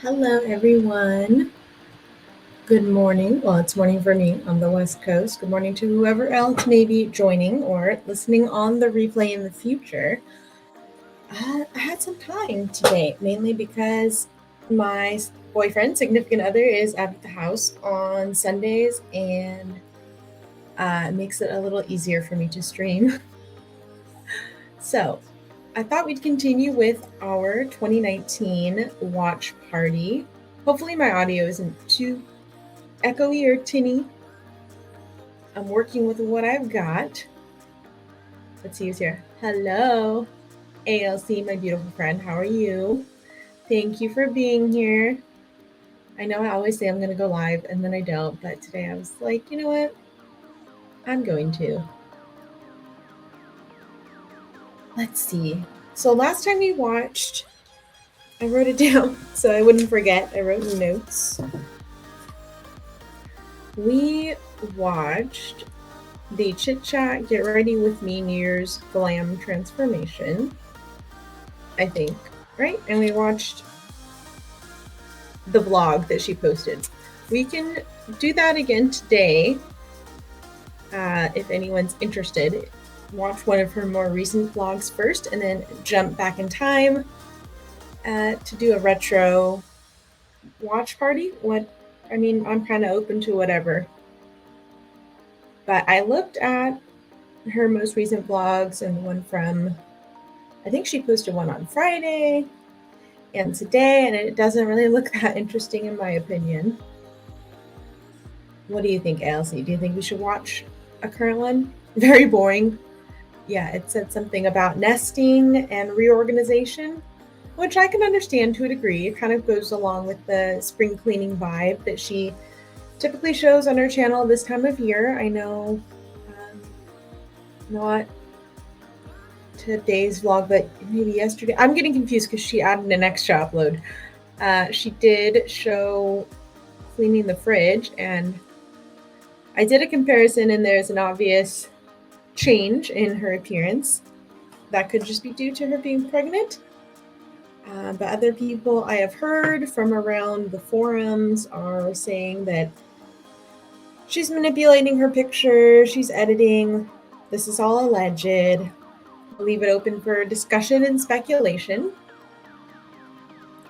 Hello, everyone. Good morning. Well, it's morning for me on the West Coast. Good morning to whoever else may be joining or listening on the replay in the future. I had some time today, mainly because my boyfriend, significant other, is at the house on Sundays, and it makes it a little easier for me to stream. So, I thought we'd continue with our 2019 watch party. Hopefully, my audio isn't too echoey or tinny. I'm working with what I've got. Let's see who's here. Hello, ALC, my beautiful friend. How are you? Thank you for being here. I know I always say I'm going to go live and then I don't, but today I was like, you know what? I'm going to. Let's see. So last time we watched, I wrote it down so I wouldn't forget. I wrote notes. We watched the Chit Chat Get Ready With Me New Year's Glam Transformation, I think, right? And we watched the vlog that she posted. We can do that again today if anyone's interested. Watch one of her more recent vlogs first and then jump back in time to do a retro watch party. I'm kind of open to whatever. But I looked at her most recent vlogs and the one from, I think she posted one on Friday and today, and it doesn't really look that interesting in my opinion. What do you think, ALC? Do you think we should watch a current one? Very boring. Yeah, it said something about nesting and reorganization, which I can understand to a degree. It kind of goes along with the spring cleaning vibe that she typically shows on her channel this time of year. I know not today's vlog, but maybe yesterday. I'm getting confused because she added an extra upload. She did show cleaning the fridge, and I did a comparison, and there's an obvious change in her appearance. That could just be due to her being pregnant. But other people I have heard from around the forums are saying that she's manipulating her picture, she's editing. This is all alleged. I'll leave it open for discussion and speculation.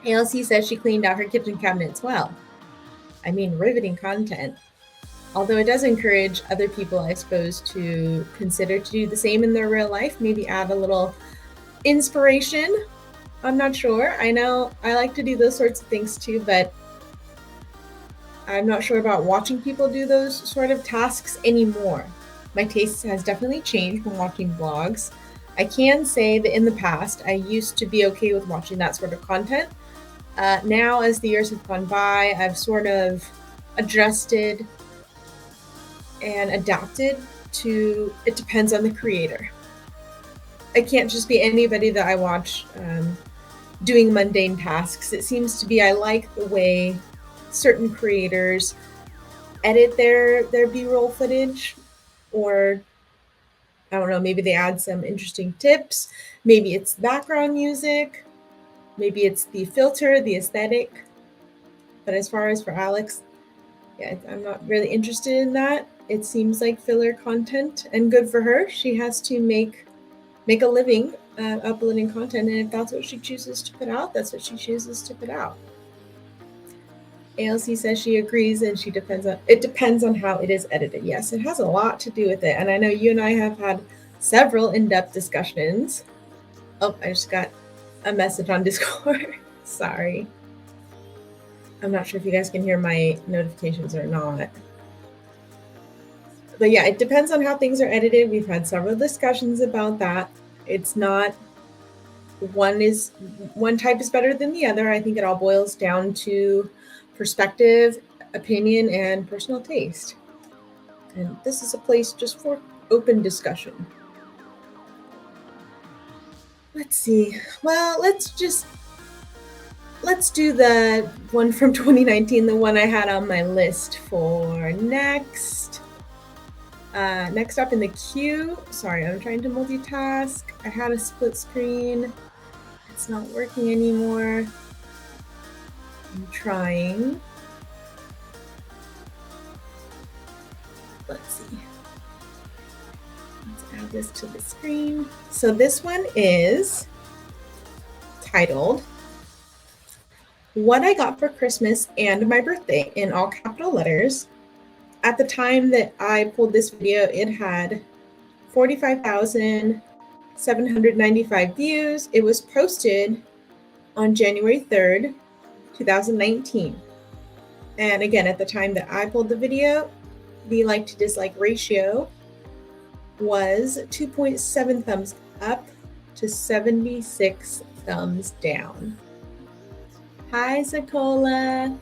ALC says she cleaned out her kitchen cabinets well. I mean, riveting content. Although it does encourage other people, I suppose, to consider to do the same in their real life, maybe add a little inspiration. I'm not sure. I know I like to do those sorts of things too, but I'm not sure about watching people do those sort of tasks anymore. My taste has definitely changed when watching vlogs. I can say that in the past, I used to be okay with watching that sort of content. Now, as the years have gone by, I've sort of adjusted and adapted to, it depends on the creator. It can't just be anybody that I watch doing mundane tasks. It seems to be I like the way certain creators edit their B-roll footage, or I don't know, maybe they add some interesting tips. Maybe it's background music. Maybe it's the filter, the aesthetic. But as far as for Alex, yeah, I'm not really interested in that. It seems like filler content, and good for her. She has to make a living uploading content, and if that's what she chooses to put out, that's what she chooses to put out. ALC says she agrees, and it depends on how it is edited. Yes, it has a lot to do with it, and I know you and I have had several in-depth discussions. Oh, I just got a message on Discord. Sorry. I'm not sure if you guys can hear my notifications or not. But yeah, it depends on how things are edited. We've had several discussions about that. It's not one type is better than the other. I think it all boils down to perspective, opinion, and personal taste. And this is a place just for open discussion. Let's see. Well, let's do the one from 2019, the one I had on my list for next. Next up in the queue, sorry, I'm trying to multitask. I had a split screen. It's not working anymore. I'm trying. Let's see. Let's add this to the screen. So this one is titled What I Got for Christmas and My Birthday in all capital letters. At the time that I pulled this video, it had 45,795 views. It was posted on January 3rd, 2019. And again, at the time that I pulled the video, the like to dislike ratio was 2.7 thumbs up to 76 thumbs down. Hi, Zakola.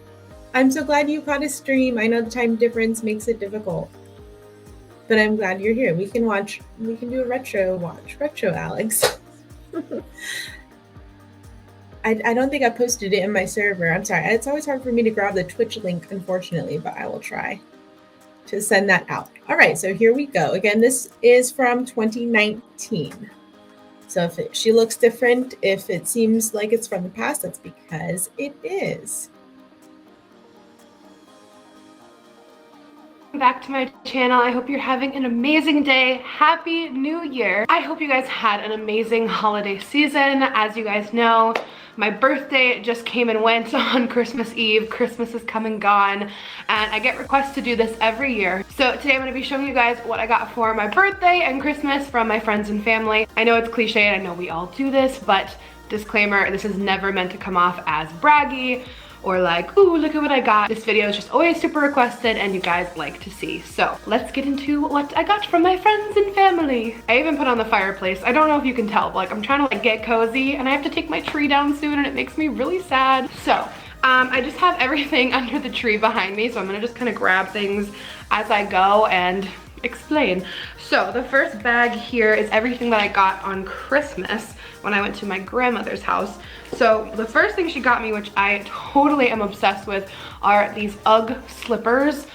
I'm so glad you caught a stream. I know the time difference makes it difficult, but I'm glad you're here. We can do a retro watch. Retro, Alex. I don't think I posted it in my server. I'm sorry. It's always hard for me to grab the Twitch link, unfortunately, but I will try to send that out. All right, so here we go. Again, this is from 2019. So if she looks different, if it seems like it's from the past, that's because it is. Back to my channel. I hope you're having an amazing day. Happy New Year. I hope you guys had an amazing holiday season. As you guys know, my birthday just came and went on Christmas Eve. Christmas is come and gone, and I get requests to do this every year. So today I'm going to be showing you guys what I got for my birthday and Christmas from my friends and family. I know it's cliche and I know we all do this, but disclaimer, this is never meant to come off as braggy or like, ooh, look at what I got. This video is just always super requested and you guys like to see. So let's get into what I got from my friends and family. I even put on the fireplace. I don't know if you can tell, but like I'm trying to like get cozy and I have to take my tree down soon and it makes me really sad. So I just have everything under the tree behind me. So I'm gonna just kind of grab things as I go and explain. So the first bag here is everything that I got on Christmas when I went to my grandmother's house. So the first thing she got me, which I totally am obsessed with, are these UGG slippers.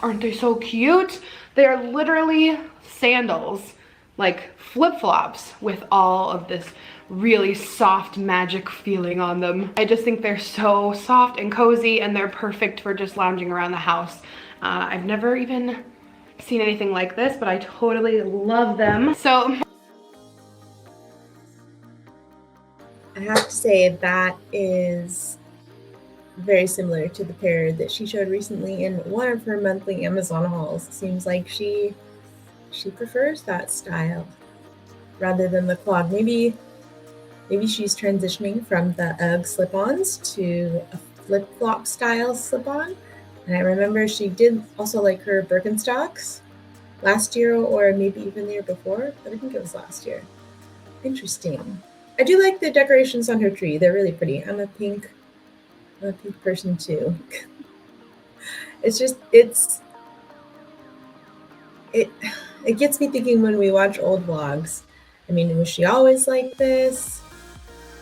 Aren't they so cute? They are literally sandals, like flip-flops with all of this really soft magic feeling on them. I just think they're so soft and cozy and they're perfect for just lounging around the house. I've never even seen anything like this, but I totally love them. So I have to say that is very similar to the pair that she showed recently in one of her monthly Amazon hauls. It seems like she prefers that style rather than the clog. Maybe she's transitioning from the UGG slip-ons to a flip-flop style slip-on. And I remember she did also like her Birkenstocks last year or maybe even the year before, but I think it was last year. Interesting. I do like the decorations on her tree. They're really pretty. I'm a pink person too. It gets me thinking when we watch old vlogs. I mean, was she always like this?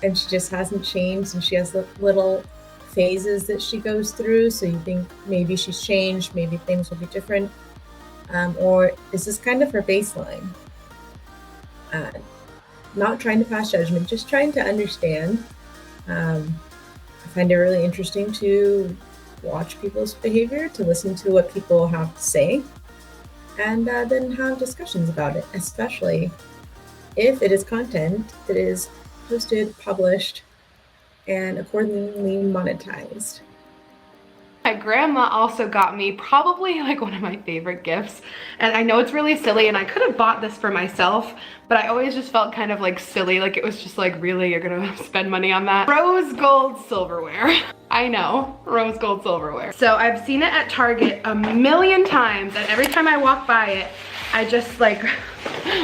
And she just hasn't changed and she has little phases that she goes through. So you think maybe she's changed, maybe things will be different. Or is this kind of her baseline? Not trying to pass judgment, just trying to understand. I find it really interesting to watch people's behavior, to listen to what people have to say, and then have discussions about it, especially if it is content that is posted, published, and accordingly monetized. my grandma also got me probably like one of my favorite gifts, and I know it's really silly and I could have bought this for myself, but I always just felt kind of like silly, like it was just like, really, you're gonna spend money on that? Rose gold silverware. I know, rose gold silverware. So I've seen it at Target a million times and every time I walk by it, I just like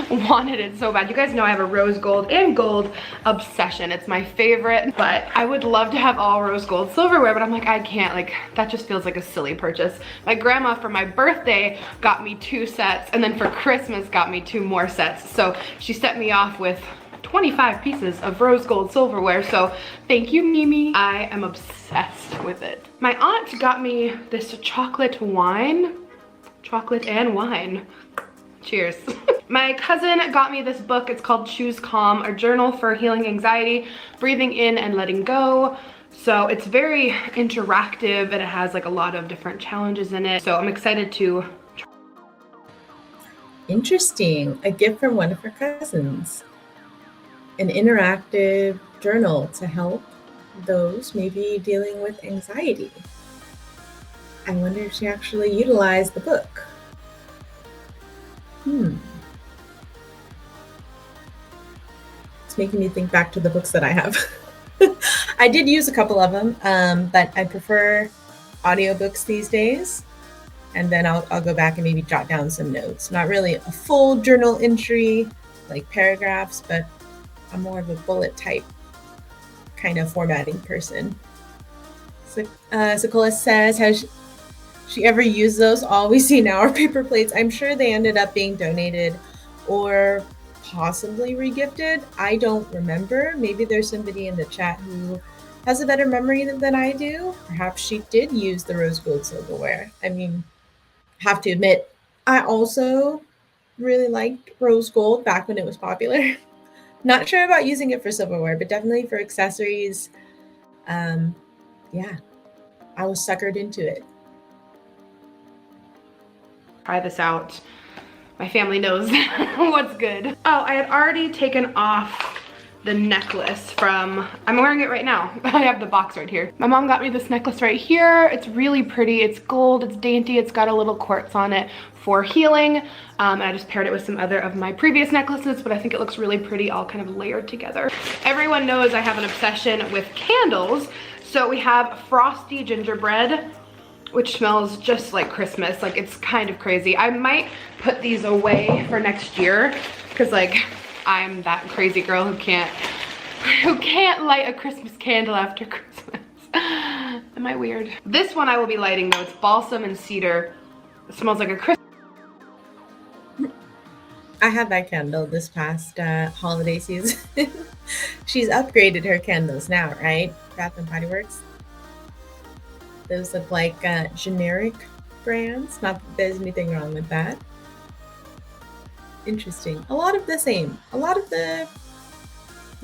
wanted it so bad. You guys know I have a rose gold and gold obsession. It's my favorite, but I would love to have all rose gold silverware, but I'm like, I can't, like that just feels like a silly purchase. My grandma for my birthday got me 2 sets and then for Christmas got me 2 more sets. So she set me off with 25 pieces of rose gold silverware. So thank you, Mimi. I am obsessed with it. My aunt got me this chocolate and wine. Cheers. My cousin got me this book. It's called Choose Calm, a journal for healing anxiety, breathing in and letting go. So it's very interactive and it has like a lot of different challenges in it. So I'm excited to try. Interesting. A gift from one of her cousins. An interactive journal to help those maybe dealing with anxiety. I wonder if she actually utilized the book. It's making me think back to the books that I have. I did use a couple of them, but I prefer audiobooks these days. And then I'll go back and maybe jot down some notes. Not really a full journal entry, like paragraphs, but I'm more of a bullet type kind of formatting person. So Sokola says, has she ever used those? All we see now are paper plates. I'm sure they ended up being donated or possibly regifted. I don't remember. Maybe there's somebody in the chat who has a better memory than I do. Perhaps she did use the rose gold silverware. I mean, have to admit, I also really liked rose gold back when it was popular. Not sure about using it for silverware, but definitely for accessories. Yeah, I was suckered into it. Try this out. My family knows what's good. Oh, I had already taken off the necklace from, I'm wearing it right now. I have the box right here. My mom got me this necklace right here. It's really pretty. It's gold, it's dainty. It's got a little quartz on it for healing. And I just paired it with some other of my previous necklaces, but I think it looks really pretty all kind of layered together. Everyone knows I have an obsession with candles. So we have frosty gingerbread, which smells just like Christmas. Like, it's kind of crazy. I might put these away for next year because like I'm that crazy girl who can't light a Christmas candle after Christmas. Am I weird? This one I will be lighting though. It's balsam and cedar. It smells like a Christmas. I had that candle this past holiday season. She's upgraded her candles now, right? Bath and Body Works. Those look like generic brands. Not that there's anything wrong with that. Interesting. A lot of the same. A lot of the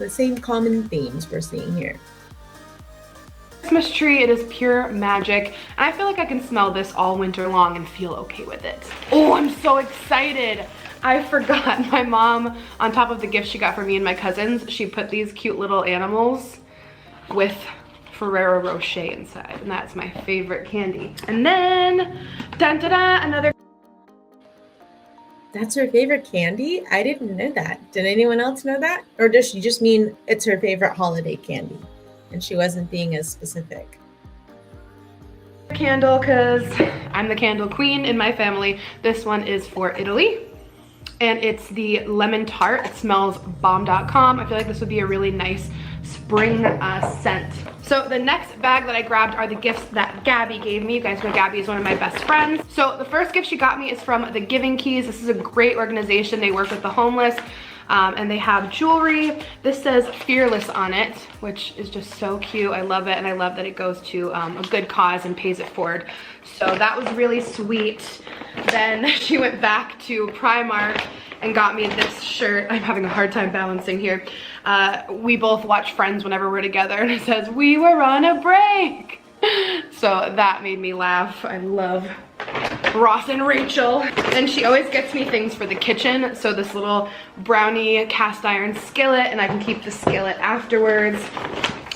same common themes we're seeing here. Christmas tree, it is pure magic. And I feel like I can smell this all winter long and feel okay with it. Oh, I'm so excited. I forgot my mom, on top of the gift she got for me and my cousins, she put these cute little animals with Ferrero Rocher inside, and that's my favorite candy. And then, dun da da, another. That's her favorite candy? I didn't know that. Did anyone else know that? Or does she just mean it's her favorite holiday candy and she wasn't being as specific? Candle, because I'm the candle queen in my family. This one is for Italy. And it's the lemon tart. It smells bomb.com. I feel like this would be a really nice spring scent. So the next bag that I grabbed are the gifts that Gabby gave me. You guys know Gabby is one of my best friends. So the first gift she got me is from the Giving Keys. This is a great organization. They work with the homeless. And they have jewelry. This says Fearless on it, which is just so cute. I love it, and I love that it goes to a good cause and pays it forward. So that was really sweet. Then she went back to Primark and got me this shirt. I'm having a hard time balancing here. We both watch Friends whenever we're together, and it says, "We were on a break." So that made me laugh. I love Ross and Rachel. And she always gets me things for the kitchen. So this little brownie cast iron skillet, and I can keep the skillet afterwards.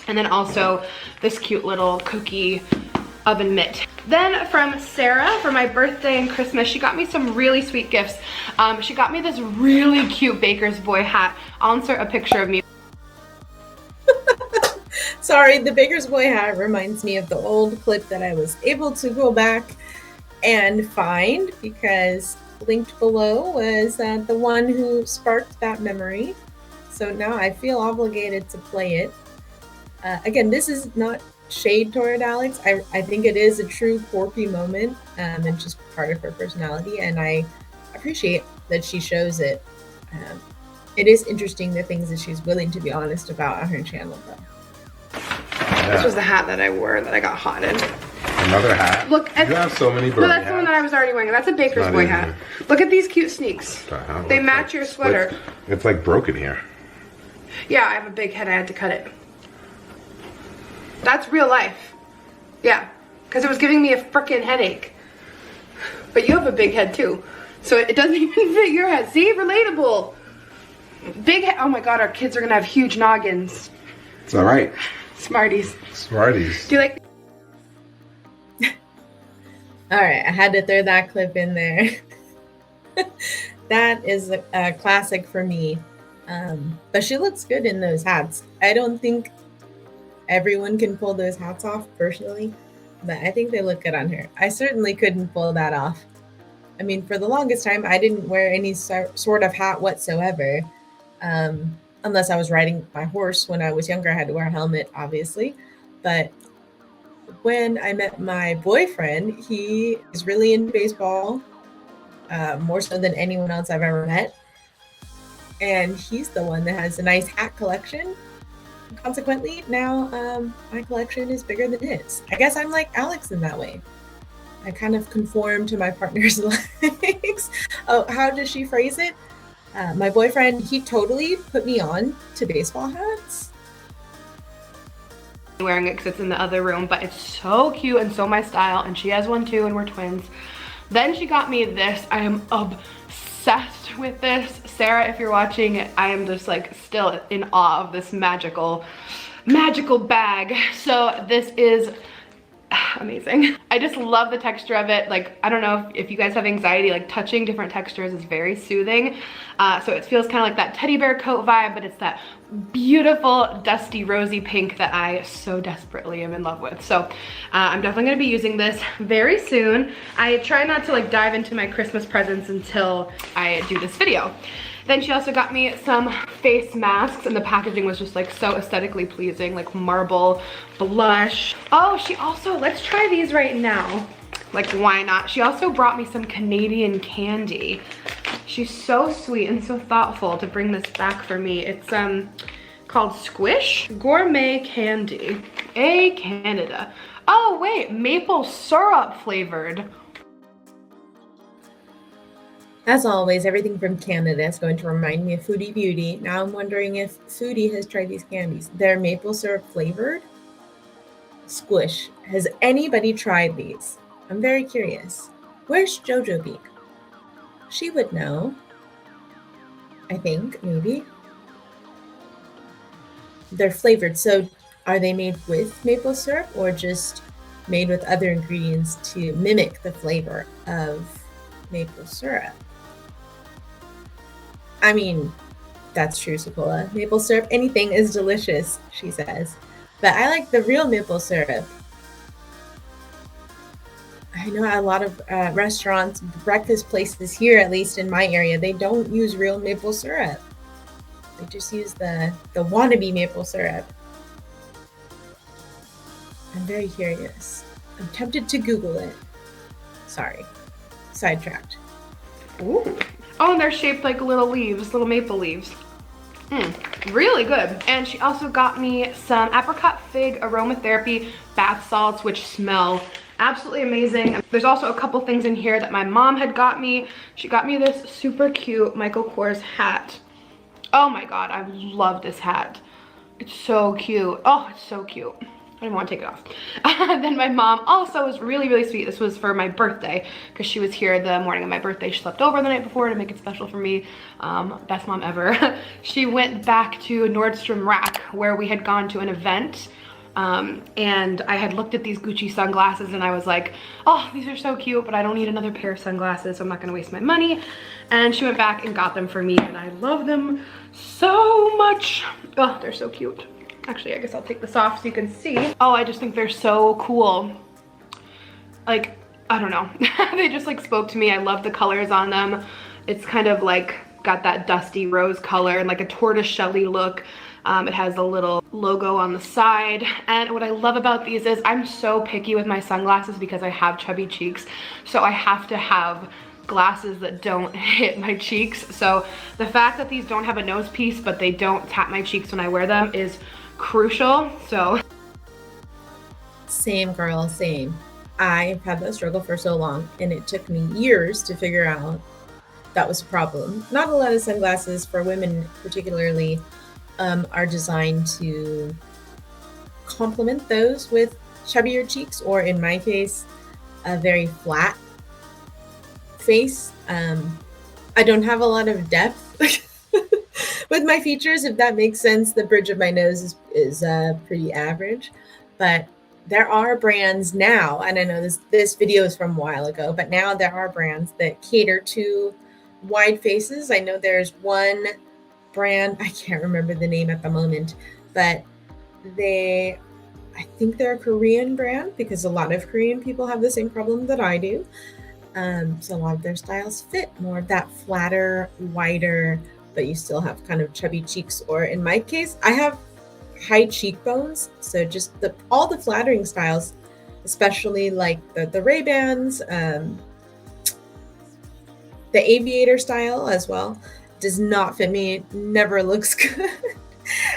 And then also this cute little cookie oven mitt. Then from Sarah, for my birthday and Christmas, she got me some really sweet gifts. She got me this really cute Baker's Boy hat. I'll insert a picture of me. Sorry, the Baker's Boy hat reminds me of the old clip that I was able to go back and find, because linked below was the one who sparked that memory. So now I feel obligated to play it. Again, this is not shade toward Alex. I think it is a true quirky moment, and just part of her personality, and I appreciate that she shows it. It is interesting the things that she's willing to be honest about on her channel, though. Yeah. This was the hat that I wore that I got hot in. Another hat? Look, you have so many birthday No, that's the one that I was already wearing. That's a Baker's Boy hat. Look at these cute sneaks. They match your sweater. It's like broken here. Yeah, I have a big head. I had to cut it. That's real life. Yeah, because it was giving me a freaking headache. But you have a big head too, so it doesn't even fit your head. See, relatable. Big head. Oh my God, our kids are gonna have huge noggins. It's all right. Smarties. Smarties. Do you like? All right, I had to throw that clip in there. That is a classic for me. But she looks good in those hats. I don't think everyone can pull those hats off personally, but I think they look good on her. I certainly couldn't pull that off. I mean, for the longest time, I didn't wear any sort of hat whatsoever. Unless I was riding my horse when I was younger, I had to wear a helmet, obviously. But when I met my boyfriend, he is really into baseball, more so than anyone else I've ever met. And he's the one that has a nice hat collection. Consequently, now my collection is bigger than his. I guess I'm like Alex in that way. I kind of conform to my partner's likes. Oh, how does she phrase it? My boyfriend, he totally put me on to baseball hats. Wearing it because it's in the other room, but it's so cute and so my style, and she has one too and we're twins. Then she got me this. I am obsessed with this. Sarah, if you're watching, I am just like still in awe of this magical bag. So this is amazing. I just love the texture of it. Like, I don't know if you guys have anxiety, like touching different textures is very soothing. So it feels kind of like that teddy bear coat vibe, but it's that beautiful dusty rosy pink that I so desperately am in love with. So I'm definitely going to be using this very soon. I try not to like dive into my Christmas presents until I do this video. Then she also got me some face masks, and the packaging was just like so aesthetically pleasing, like marble blush. Oh, she also, let's try these right now. Like, why not? She also brought me some Canadian candy. She's so sweet and so thoughtful to bring this back for me. It's called Squish Gourmet Candy, Canada. Oh wait, maple syrup flavored. As always, everything from Canada is going to remind me of Foodie Beauty. Now I'm wondering if Foodie has tried these candies. They're maple syrup flavored. Squish. Has anybody tried these? I'm very curious. Where's Jojo Beak? She would know. I think, maybe. They're flavored. So are they made with maple syrup or just made with other ingredients to mimic the flavor of maple syrup? I mean, that's true, Sequoia. Maple syrup, anything is delicious, she says. But I like the real maple syrup. I know a lot of restaurants, breakfast places here, at least in my area, they don't use real maple syrup. They just use the wannabe maple syrup. I'm very curious. I'm tempted to Google it. Sorry, sidetracked. Ooh. Oh, and they're shaped like little leaves, little maple leaves. Really good. And she also got me some apricot fig aromatherapy bath salts, which smell absolutely amazing. There's also a couple things in here that my mom had got me. She got me this super cute Michael Kors hat. Oh my God, I love this hat. It's so cute. Oh, it's so cute. I didn't want to take it off. Then my mom also was really, really sweet. This was for my birthday because she was here the morning of my birthday. She slept over the night before to make it special for me. Best mom ever. She went back to Nordstrom Rack where we had gone to an event. And I had looked at these Gucci sunglasses and I was like, oh, these are so cute, but I don't need another pair of sunglasses, so I'm not gonna waste my money. And she went back and got them for me and I love them so much. Oh, they're so cute. Actually, I guess I'll take this off so you can see. Oh, I just think they're so cool. Like, I don't know. They just like spoke to me. I love the colors on them. It's kind of like got that dusty rose color and like a tortoise-shelly look. It has a little logo on the side. And what I love about these is I'm so picky with my sunglasses because I have chubby cheeks. So I have to have glasses that don't hit my cheeks. So the fact that these don't have a nose piece, but they don't tap my cheeks when I wear them is crucial. So same, girl, same. I've had that struggle for so long and it took me years to figure out that was a problem. Not a lot of sunglasses for women particularly are designed to complement those with chubbier cheeks, or in my case, a very flat face. I don't have a lot of depth with my features, if that makes sense. The bridge of my nose is pretty average, but there are brands now, and I know this video is from a while ago, but now there are brands that cater to wide faces. I know there's one brand, I can't remember the name at the moment, but I think they're a Korean brand, because a lot of Korean people have the same problem that I do. So a lot of their styles fit more of that flatter, wider, but you still have kind of chubby cheeks. Or in my case, I have high cheekbones. So just all the flattering styles, especially like the Ray-Bans, the aviator style as well, does not fit me. It never looks good.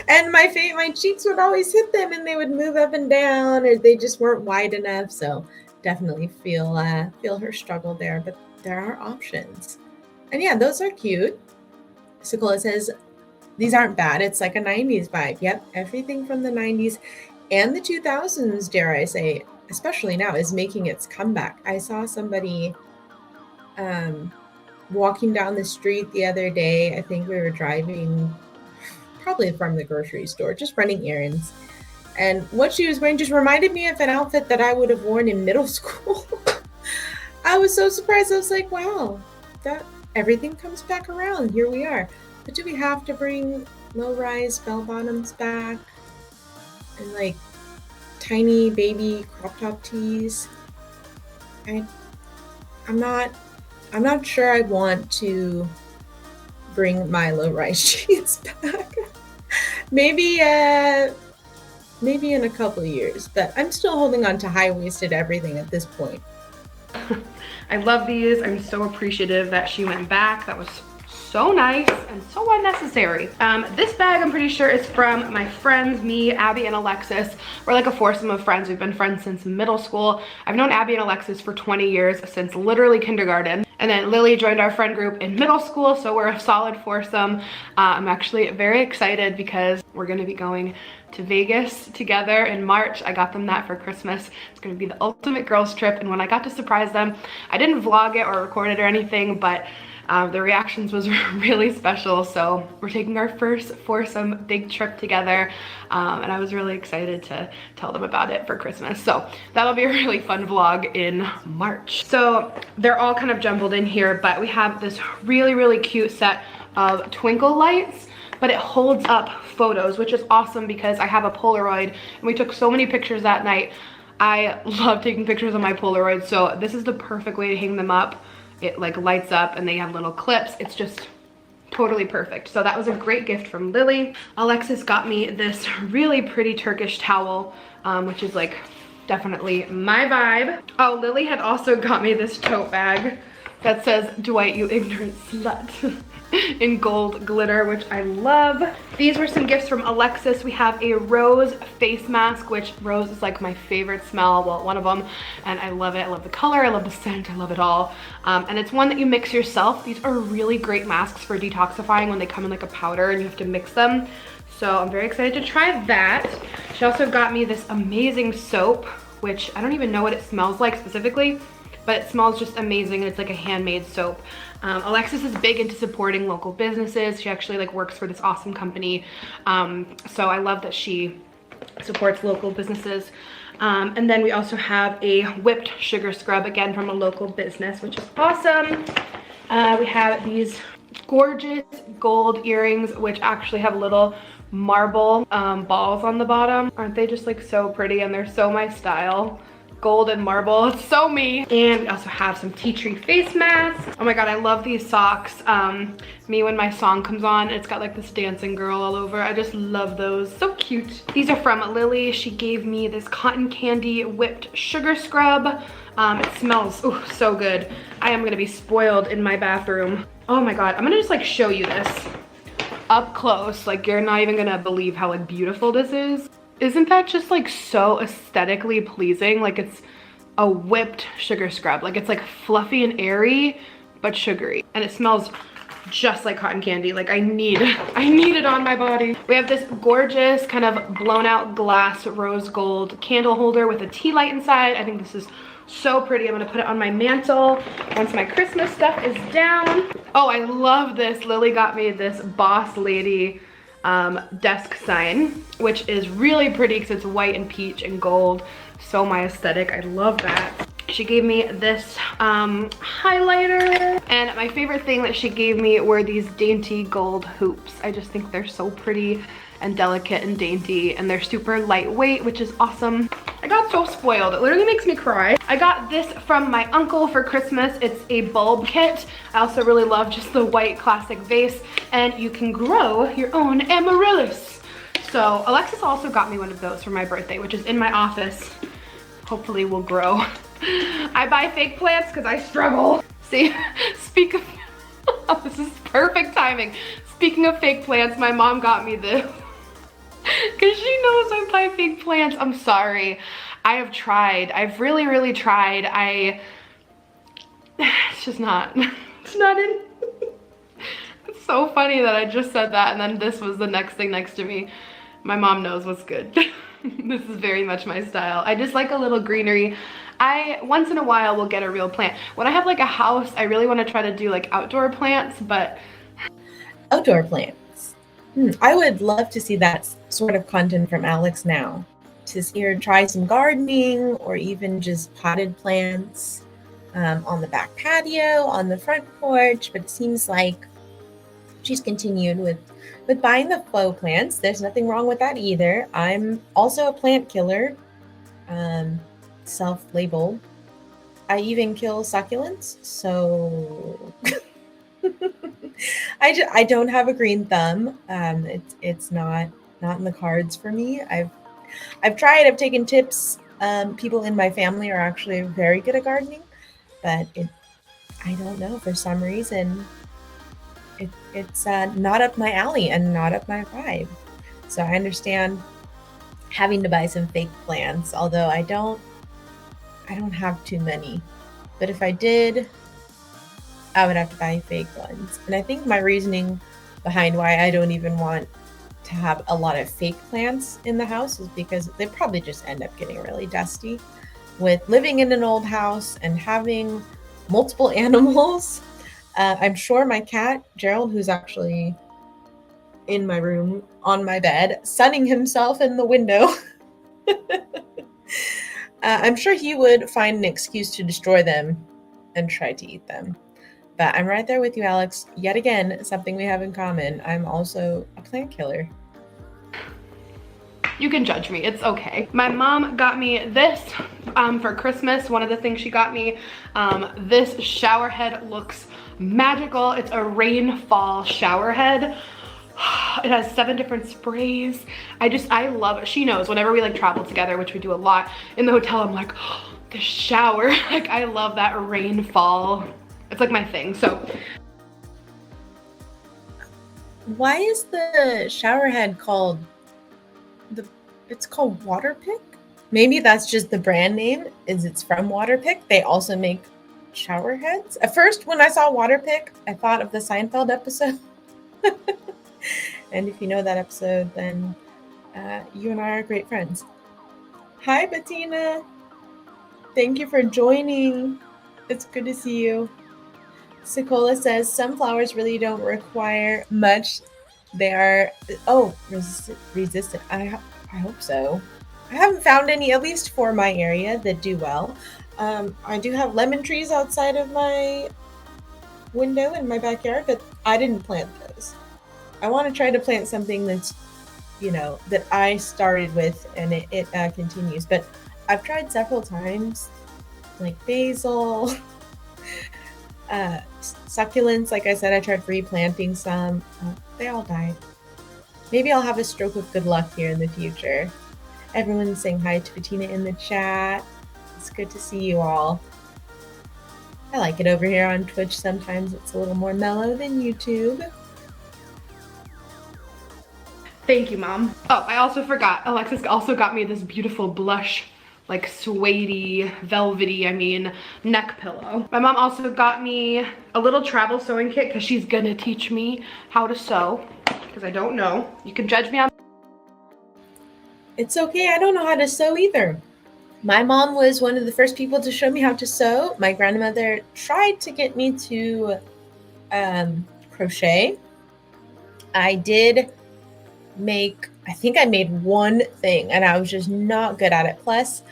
And my cheeks would always hit them, and they would move up and down, or they just weren't wide enough. So definitely feel her struggle there, but there are options. And yeah, those are cute. Sequoia says these aren't bad. It's like a 90s vibe. Yep, everything from the 90s and the 2000s, dare I say, especially now, is making its comeback. I saw somebody walking down the street the other day. I think we were driving probably from the grocery store, just running errands. And what she was wearing just reminded me of an outfit that I would have worn in middle school. I was so surprised. I was like, wow, that everything comes back around. Here we are. But do we have to bring low-rise bell-bottoms back? And like tiny baby crop top tees? I'm not sure I want to bring my low-rise jeans back. Maybe in a couple of years, but I'm still holding on to high-waisted everything at this point. I love these. I'm so appreciative that she went back. That was so nice and so unnecessary. This bag, I'm pretty sure, is from my friends, me, Abby, and Alexis. We're like a foursome of friends. We've been friends since middle school. I've known Abby and Alexis for 20 years, since literally kindergarten. And then Lily joined our friend group in middle school, so we're a solid foursome. I'm actually very excited because we're gonna be going to Vegas together in March. I got them that for Christmas. It's gonna be the ultimate girls trip, and when I got to surprise them, I didn't vlog it or record it or anything, but the reactions was really special. So we're taking our first foursome big trip together, and I was really excited to tell them about it for Christmas. So that'll be a really fun vlog in March. So they're all kind of jumbled in here, but we have this really cute set of twinkle lights, but it holds up photos, which is awesome because I have a Polaroid and we took so many pictures that night. I love taking pictures on my Polaroid, so this is the perfect way to hang them up. It like lights up and they have little clips. It's just totally perfect. So that was a great gift from Lily. Alexis got me this really pretty Turkish towel, which is like definitely my vibe. Oh, Lily had also got me this tote bag that says, "Dwight, you ignorant slut," in gold glitter, which I love. These were some gifts from Alexis. We have a rose face mask, which rose is like my favorite smell, well, one of them, and I love it. I love the color, I love the scent, I love it all. And it's one that you mix yourself. These are really great masks for detoxifying when they come in like a powder and you have to mix them. So I'm very excited to try that. She also got me this amazing soap, which I don't even know what it smells like specifically, but it smells just amazing, and it's like a handmade soap. Alexis is big into supporting local businesses. She actually like works for this awesome company. So I love that she supports local businesses. And then we also have a whipped sugar scrub, again from a local business, which is awesome. We have these gorgeous gold earrings, which actually have little marble balls on the bottom. Aren't they just like so pretty? And they're so my style. Gold and marble, it's so me. And we also have some tea tree face masks. Oh my god, I love these socks. Me when my song comes on, it's got like this dancing girl all over. I just love those, so cute. These are from Lily. She gave me this cotton candy whipped sugar scrub. It smells so good. I am gonna be spoiled in my bathroom. Oh my god, I'm gonna just like show you this up close. Like, you're not even gonna believe how like beautiful this is. Isn't that just like so aesthetically pleasing? Like, it's a whipped sugar scrub. Like, it's like fluffy and airy, but sugary. And it smells just like cotton candy. Like I need it on my body. We have this gorgeous kind of blown out glass rose gold candle holder with a tea light inside. I think this is so pretty. I'm gonna put it on my mantle once my Christmas stuff is down. Oh, I love this. Lily got me this Boss Lady desk sign, which is really pretty because it's white and peach and gold. So my aesthetic, I love that. She gave me this highlighter, and my favorite thing that she gave me were these dainty gold hoops. I just think they're so pretty and delicate and dainty, and they're super lightweight, which is awesome. I got so spoiled, it literally makes me cry. I got this from my uncle for Christmas. It's a bulb kit. I also really love just the white classic vase, and you can grow your own amaryllis. So Alexis also got me one of those for my birthday, which is in my office. Hopefully will grow. I buy fake plants because I struggle. See, speak of, oh, this is perfect timing. Speaking of fake plants, my mom got me this because she knows I buy fake plants. I'm sorry. I have tried. I've really, really tried. It's just not, it's not in. It's so funny that I just said that and then this was the next thing next to me. My mom knows what's good. This is very much my style. I just like a little greenery. I once in a while will get a real plant. When I have like a house, I really want to try to do like outdoor plants, but Outdoor plants. I would love to see that sort of content from Alex now. To see her try some gardening or even just potted plants on the back patio, on the front porch. But it seems like she's continued with buying the faux plants. There's nothing wrong with that either. I'm also a plant killer, self-labeled. I even kill succulents, so I don't have a green thumb. It's not in the cards for me. I've tried. I've taken tips. People in my family are actually very good at gardening, but I don't know, for some reason it's not up my alley and not up my vibe. So I understand having to buy some fake plants, although I don't have too many. But if I did, I would have to buy fake ones. And I think my reasoning behind why I don't even want to have a lot of fake plants in the house is because they probably just end up getting really dusty. With living in an old house and having multiple animals, I'm sure my cat, Gerald, who's actually in my room on my bed, sunning himself in the window, I'm sure he would find an excuse to destroy them and try to eat them. But I'm right there with you, Alex. Yet again, something we have in common. I'm also a plant killer. you can judge me, it's okay. My mom got me this for Christmas. One of the things she got me, this shower head looks magical. It's a rainfall shower head. It has 7 different sprays. I love it. She knows whenever we like travel together, which we do a lot in the hotel, I'm like, oh, the shower. Like I love that rainfall. It's like my thing. So Why is the shower head called it's called Waterpick? Maybe that's just the brand name, is it's from Waterpick. They also make shower heads. At first, when I saw Waterpick, I thought of the Seinfeld episode. And if you know that episode, then you and I are great friends. Hi, Bettina. Thank you for joining. It's good to see you. Sekola says, some flowers really don't require much. They are, resistant. I hope so. I haven't found any, at least for my area, that do well. I do have lemon trees outside of my window in my backyard, but I didn't plant those. I want to try to plant something that's, that I started with and it continues. But I've tried several times, like basil, succulents. Like I said, I tried replanting some. They all died. Maybe I'll have a stroke of good luck here in the future. Everyone's saying hi to Bettina in the chat. It's good to see you all. I like it over here on Twitch. Sometimes it's a little more mellow than YouTube. thank you, Mom. Oh, I also forgot. Alexis also got me this beautiful blush like suede-y, velvety, I mean, neck pillow. My mom also got me a little travel sewing kit because she's gonna teach me how to sew because I don't know. You can judge me on. It's okay, I don't know how to sew either. My mom was one of the first people to show me how to sew. My grandmother tried to get me to crochet. I did I think I made one thing and I was just not good at it. Plus,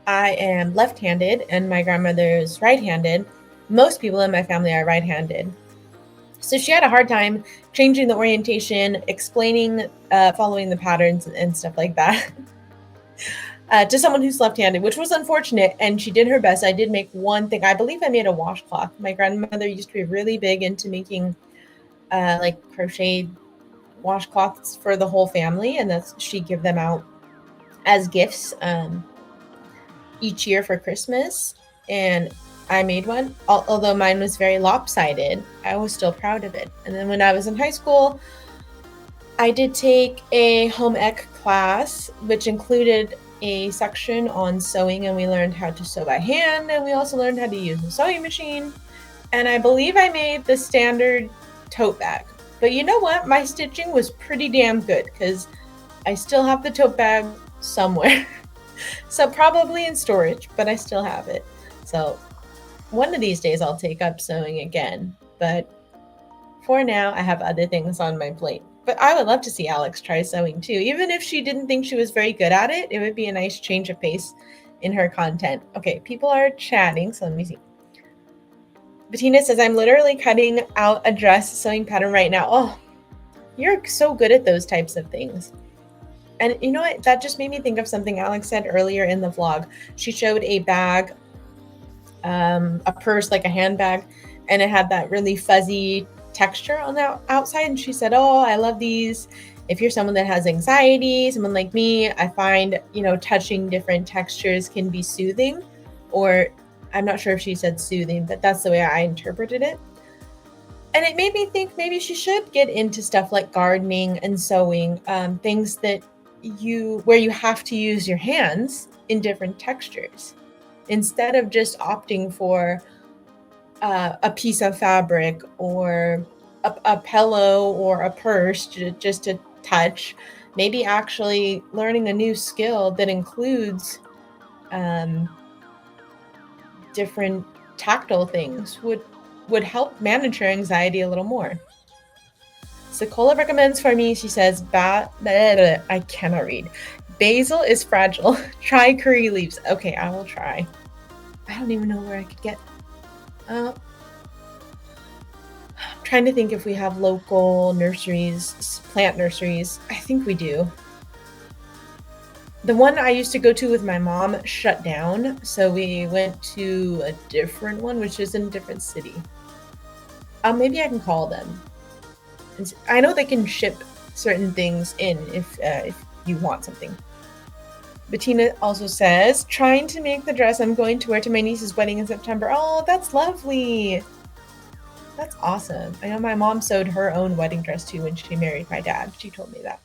I am left-handed and my grandmother's right-handed. Most people in my family are right-handed. So she had a hard time changing the orientation, explaining, following the patterns and stuff like that to someone who's left-handed, which was unfortunate. And she did her best. I did make one thing. I believe I made a washcloth. My grandmother used to be really big into making like crocheted washcloths for the whole family, and she'd give them out as gifts each year for Christmas. And I made one, although mine was very lopsided. I was still proud of it. And then when I was in high school, I did take a home ec class, which included a section on sewing, and we learned how to sew by hand, and we also learned how to use a sewing machine. And I believe I made the standard tote bag. But you know what? My stitching was pretty damn good because I still have the tote bag somewhere. So probably in storage, but I still have it. So one of these days I'll take up sewing again. But for now, I have other things on my plate. But I would love to see Alex try sewing too. Even if she didn't think she was very good at it, it would be a nice change of pace in her content. Okay, people are chatting, so let me see. Bettina says, I'm literally cutting out a dress sewing pattern right now. Oh, you're so good at those types of things. And you know what? That just made me think of something Alex said earlier in the vlog. She showed a bag, a purse, like a handbag, and it had that really fuzzy texture on the outside. And she said, oh, I love these. If you're someone that has anxiety, someone like me, I find, touching different textures can be soothing, or I'm not sure if she said soothing, but that's the way I interpreted it. And it made me think maybe she should get into stuff like gardening and sewing, things that where you have to use your hands in different textures, instead of just opting for a piece of fabric or a pillow or a purse just to touch. Maybe actually learning a new skill that includes different tactile things would help manage her anxiety a little more. Sekola recommends for me, she says, I cannot read. Basil is fragile. Try curry leaves. Okay, I will try. I don't even know where I could get. I'm trying to think if we have local nurseries, plant nurseries. I think we do. The one I used to go to with my mom shut down, so we went to a different one, which is in a different city. Maybe I can call them. I know they can ship certain things in if you want something. Bettina also says, trying to make the dress I'm going to wear to my niece's wedding in September. Oh, that's lovely. That's awesome. I know my mom sewed her own wedding dress too when she married my dad. She told me that.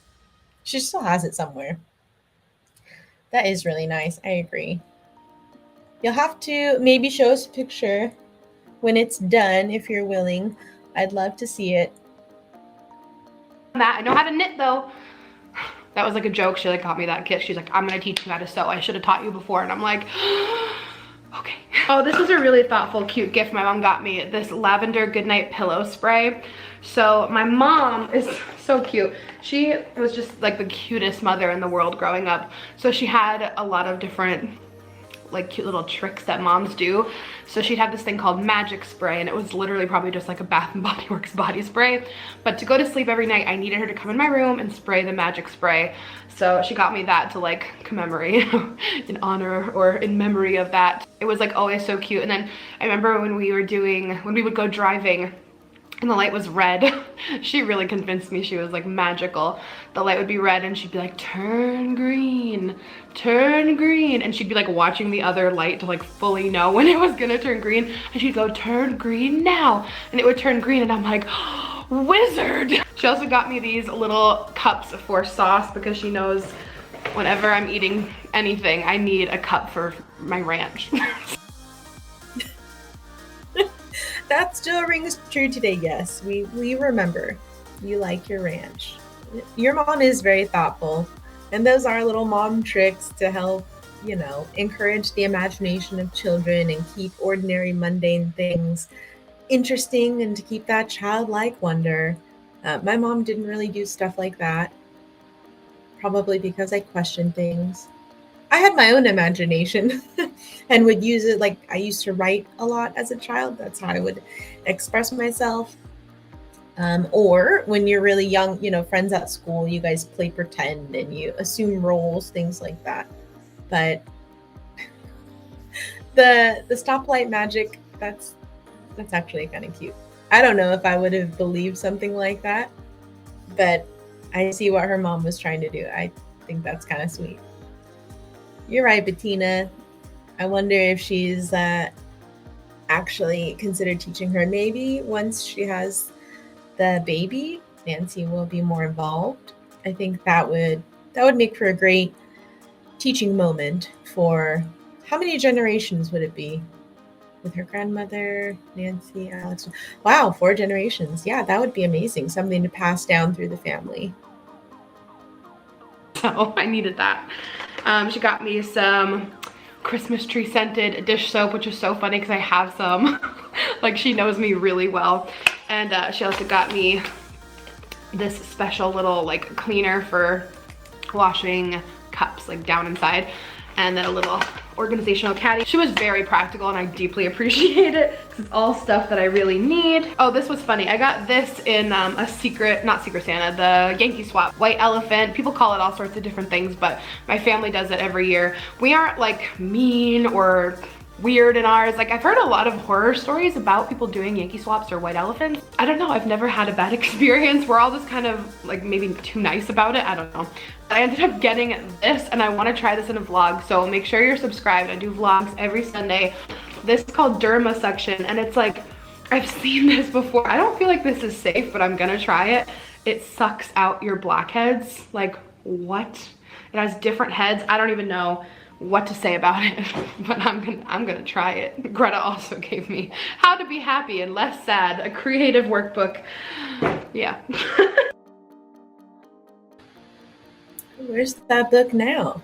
She still has it somewhere. That is really nice. I agree. You'll have to maybe show us a picture when it's done if you're willing. I'd love to see it. I know how to knit though. That was like a joke. She like got me that kit. She's like, I'm gonna teach you how to sew. I should have taught you before. And I'm like, okay. Oh, this is a really thoughtful, cute gift my mom got me. This lavender goodnight pillow spray. So my mom is so cute. She was just like the cutest mother in the world growing up. So she had a lot of different like cute little tricks that moms do. So she'd have this thing called magic spray, and it was literally probably just like a Bath and Body Works body spray. But to go to sleep every night, I needed her to come in my room and spray the magic spray. So she got me that to like commemorate in honor or in memory of that. It was like always so cute. And then I remember when we would go driving and the light was red. She really convinced me she was like magical. The light would be red and she'd be like, turn green, turn green. And she'd be like watching the other light to like fully know when it was gonna turn green. And she'd go, turn green now. And it would turn green and I'm like, wizard. She also got me these little cups for sauce because she knows Whenever I'm eating anything, I need a cup for my ranch. That still rings true today. Yes, we remember. You like your ranch. Your mom is very thoughtful, and those are little mom tricks to help, encourage the imagination of children and keep ordinary mundane things interesting and to keep that childlike wonder. My mom didn't really do stuff like that, probably because I questioned things. I had my own imagination and would use it. Like, I used to write a lot as a child. That's how I would express myself. Or when you're really young, friends at school, you guys play pretend and you assume roles, things like that. But the stoplight magic, that's actually kind of cute. I don't know if I would have believed something like that, but I see what her mom was trying to do. I think that's kind of sweet. You're right, Bettina. I wonder if she's actually considered teaching her. Maybe once she has the baby, Nancy will be more involved. I think that would make for a great teaching moment for how many generations would it be? With her grandmother, Nancy, Alex. Wow, 4 generations. Yeah, that would be amazing. Something to pass down through the family. So I needed that. She got me some Christmas tree scented dish soap, which is so funny because I have some. Like, she knows me really well. And she also got me this special little like cleaner for washing cups, like down inside, and then a little organizational caddy. She was very practical and I deeply appreciate it. It's all stuff that I really need. Oh, this was funny. I got this in not Secret Santa, the Yankee Swap white elephant. People call it all sorts of different things, but my family does it every year. We aren't like mean or weird in ours. Like, I've heard a lot of horror stories about people doing Yankee swaps or white elephants. I don't know, I've never had a bad experience. We're all just kind of like maybe too nice about it. I don't know. I ended up getting this and I want to try this in a vlog, so make sure you're subscribed. I do vlogs every Sunday. This is called derma section, and it's like, I've seen this before. I don't feel like this is safe, but I'm gonna try it. It sucks out your blackheads. Like, what? It has different heads. I don't even know what to say about it, but I'm gonna try it. Greta also gave me How to Be Happy and Less Sad, a creative workbook. Yeah. Where's that book now?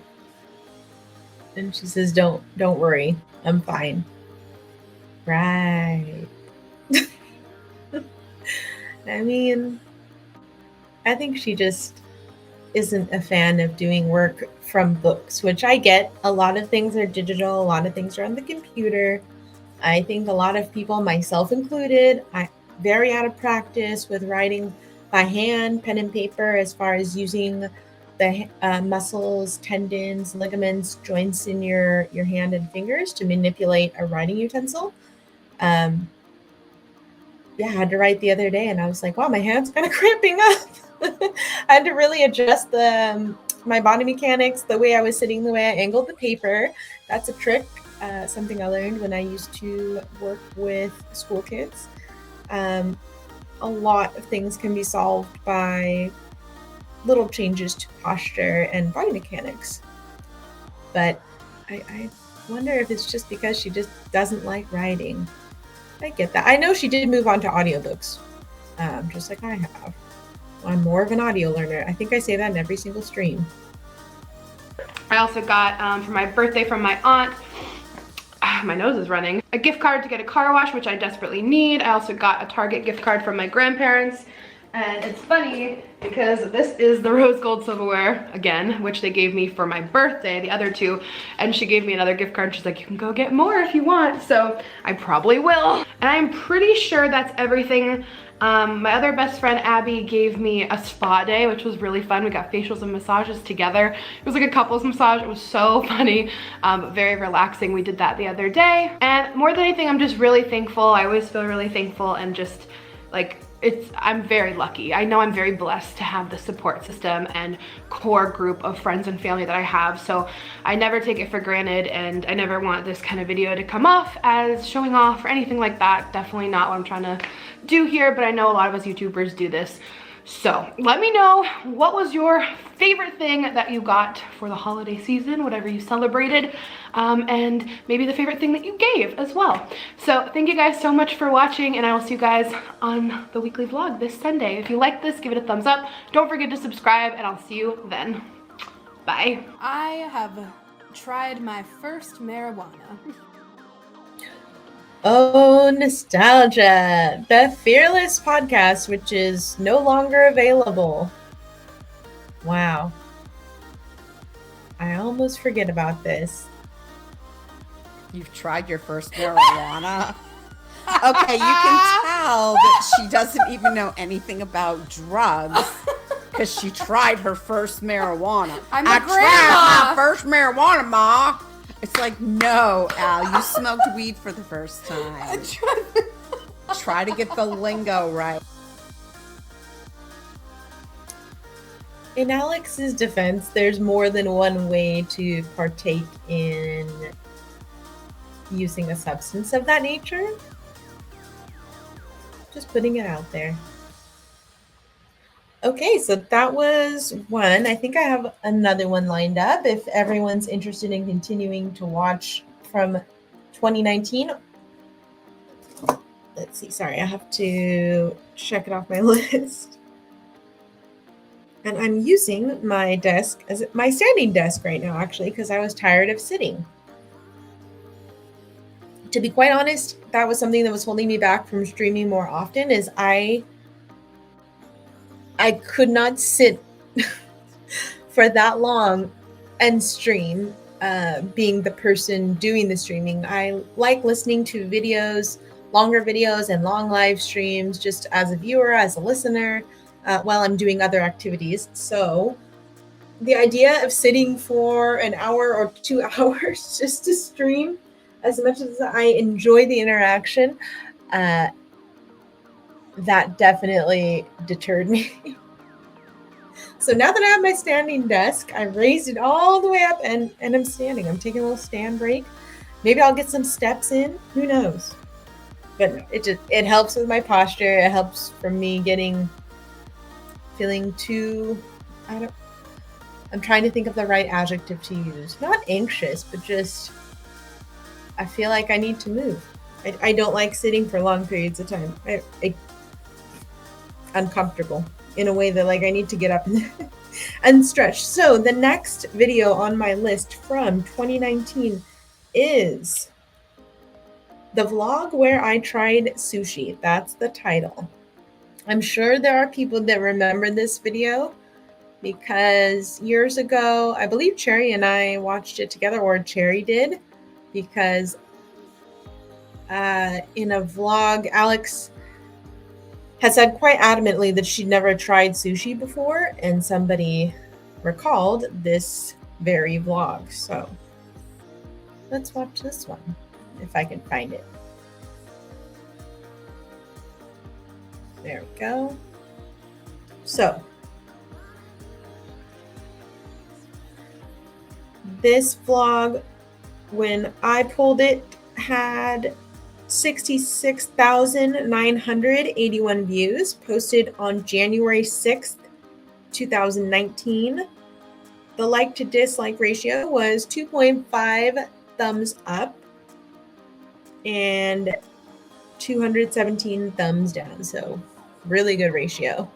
And she says, don't worry, I'm fine. Right. I mean, I think she just isn't a fan of doing work from books, which I get. A lot of things are digital, a lot of things are on the computer. I think a lot of people, myself included, I'm very out of practice with writing by hand, pen and paper, as far as using the muscles, tendons, ligaments, joints in your hand and fingers to manipulate a writing utensil. Yeah, I had to write the other day and I was like, wow, my hand's kind of cramping up. I had to really adjust my body mechanics, the way I was sitting, the way I angled the paper. That's a trick, something I learned when I used to work with school kids. A lot of things can be solved by little changes to posture and body mechanics. But I wonder if it's just because she just doesn't like writing. I get that. I know she did move on to audiobooks, just like I have. I'm more of an audio learner. I think I say that in every single stream. I also got, for my birthday from my aunt, my nose is running, a gift card to get a car wash, which I desperately need. I also got a Target gift card from my grandparents. And it's funny because this is the rose gold silverware, again, which they gave me for my birthday, the other two. And she gave me another gift card. She's like, you can go get more if you want. So I probably will. And I'm pretty sure that's everything. My other best friend, Abby, gave me a spa day, which was really fun. We got facials and massages together. It was like a couples massage. It was so funny, very relaxing. We did that the other day. And more than anything, I'm just really thankful. I always feel really thankful and just like, I'm very lucky. I know I'm very blessed to have the support system and core group of friends and family that I have. So I never take it for granted, and I never want this kind of video to come off as showing off or anything like that. Definitely not what I'm trying to do here, but I know a lot of us YouTubers do this So let me know, what was your favorite thing that you got for the holiday season, whatever you celebrated, and maybe the favorite thing that you gave as well. So thank you guys so much for watching, and I will see you guys on the weekly vlog this Sunday. If you like this, give it a thumbs up. Don't forget to subscribe, and I'll see you then. Bye. I have tried my first marijuana. Oh, nostalgia. The Fearless podcast, which is no longer available. Wow. I almost forget about this. You've tried your first marijuana? Okay, you can tell that she doesn't even know anything about drugs because she tried her first marijuana. I tried my first marijuana, Ma. It's like, no, Al, you smoked weed for the first time. Try to get the lingo right. In Alex's defense, there's more than one way to partake in using a substance of that nature. Just putting it out there. Okay, so that was one. I think I have another one lined up if everyone's interested in continuing to watch from 2019. Let's see, sorry, I have to check it off my list. And I'm using my desk as my standing desk right now, actually, because I was tired of sitting. To be quite honest, that was something that was holding me back from streaming more often, is I could not sit for that long and stream, being the person doing the streaming. I like listening to videos, longer videos and long live streams, just as a viewer, as a listener, while I'm doing other activities. So the idea of sitting for an hour or 2 hours just to stream, as much as I enjoy the interaction, that definitely deterred me. So now that I have my standing desk, I raised it all the way up and I'm standing. I'm taking a little stand break. Maybe I'll get some steps in. Who knows? But no, it helps with my posture. It helps from me feeling too, I'm trying to think of the right adjective to use. Not anxious, but just, I feel like I need to move. I don't like sitting for long periods of time. I uncomfortable in a way that, like, I need to get up and stretch. So the next video on my list from 2019 is the vlog where I tried sushi. That's the title. I'm sure there are people that remember this video because years ago, I believe Cherry and I watched it together, or Cherry did, because in a vlog, Alex had said quite adamantly that she'd never tried sushi before, and somebody recalled this very vlog. So let's watch this one, if I can find it. There we go. So this vlog, when I pulled it, had 66,981 views, posted on January 6th, 2019. The like to dislike ratio was 2.5 thumbs up and 217 thumbs down. So really good ratio.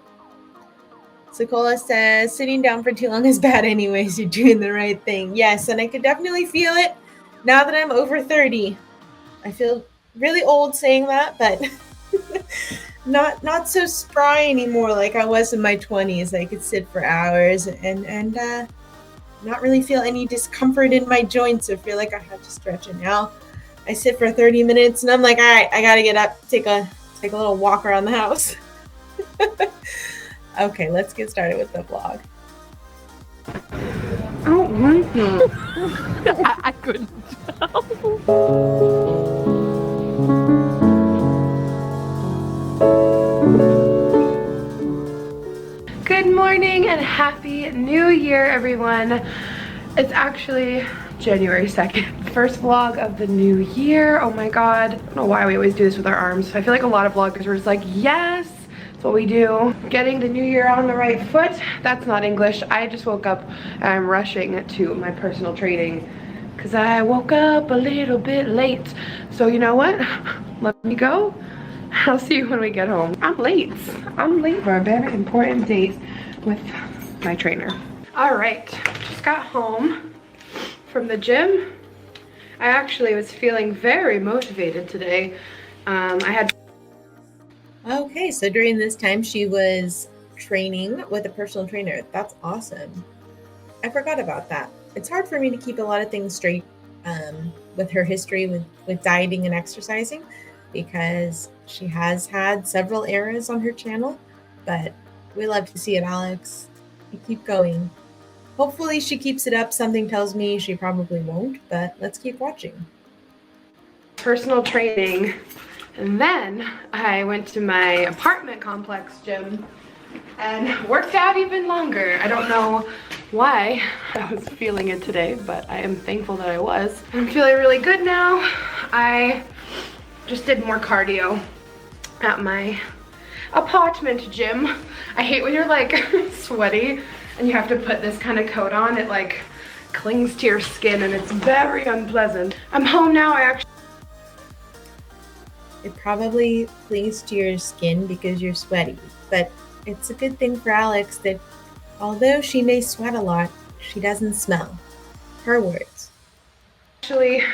Sekola says, sitting down for too long is bad anyways. You're doing the right thing. Yes, and I could definitely feel it now that I'm over 30. I feel really old saying that, but not so spry anymore like I was in my 20s. I could sit for hours and not really feel any discomfort in my joints or feel like I have to stretch. And now I sit for 30 minutes and I'm like, all right, I gotta get up, take a little walk around the house. Okay, let's get started with the vlog. I don't like that. I couldn't tell. Good morning and happy new year, everyone. It's actually January 2nd, first vlog of the new year. Oh my god, I don't know why we always do this with our arms. I feel like a lot of vloggers were just like, yes, That's what we do. Getting the new year on the right foot. That's not English. I just woke up and I'm rushing to my personal training because I woke up a little bit late. So you know what? Let me go. I'll see you when we get home. I'm late. I'm late for a very important date with my trainer. All right, just got home from the gym. I actually was feeling very motivated today. I had Okay, so during this time she was training with a personal trainer. That's awesome. I forgot about that. It's hard for me to keep a lot of things straight with her history with dieting and exercising because she has had several eras on her channel, but we love to see it, Alex. You keep going. Hopefully she keeps it up. Something tells me she probably won't, but let's keep watching. personal training, and then I went to my apartment complex gym and worked out even longer. I don't know why I was feeling it today, but I am thankful that I was. I'm feeling really good now. I just did more cardio at my apartment gym. I hate when you're like sweaty and you have to put this kind of coat on. It like clings to your skin and it's very unpleasant. I'm home now. It probably clings to your skin because you're sweaty, but it's a good thing for Alex that although she may sweat a lot, she doesn't smell. Her words. Actually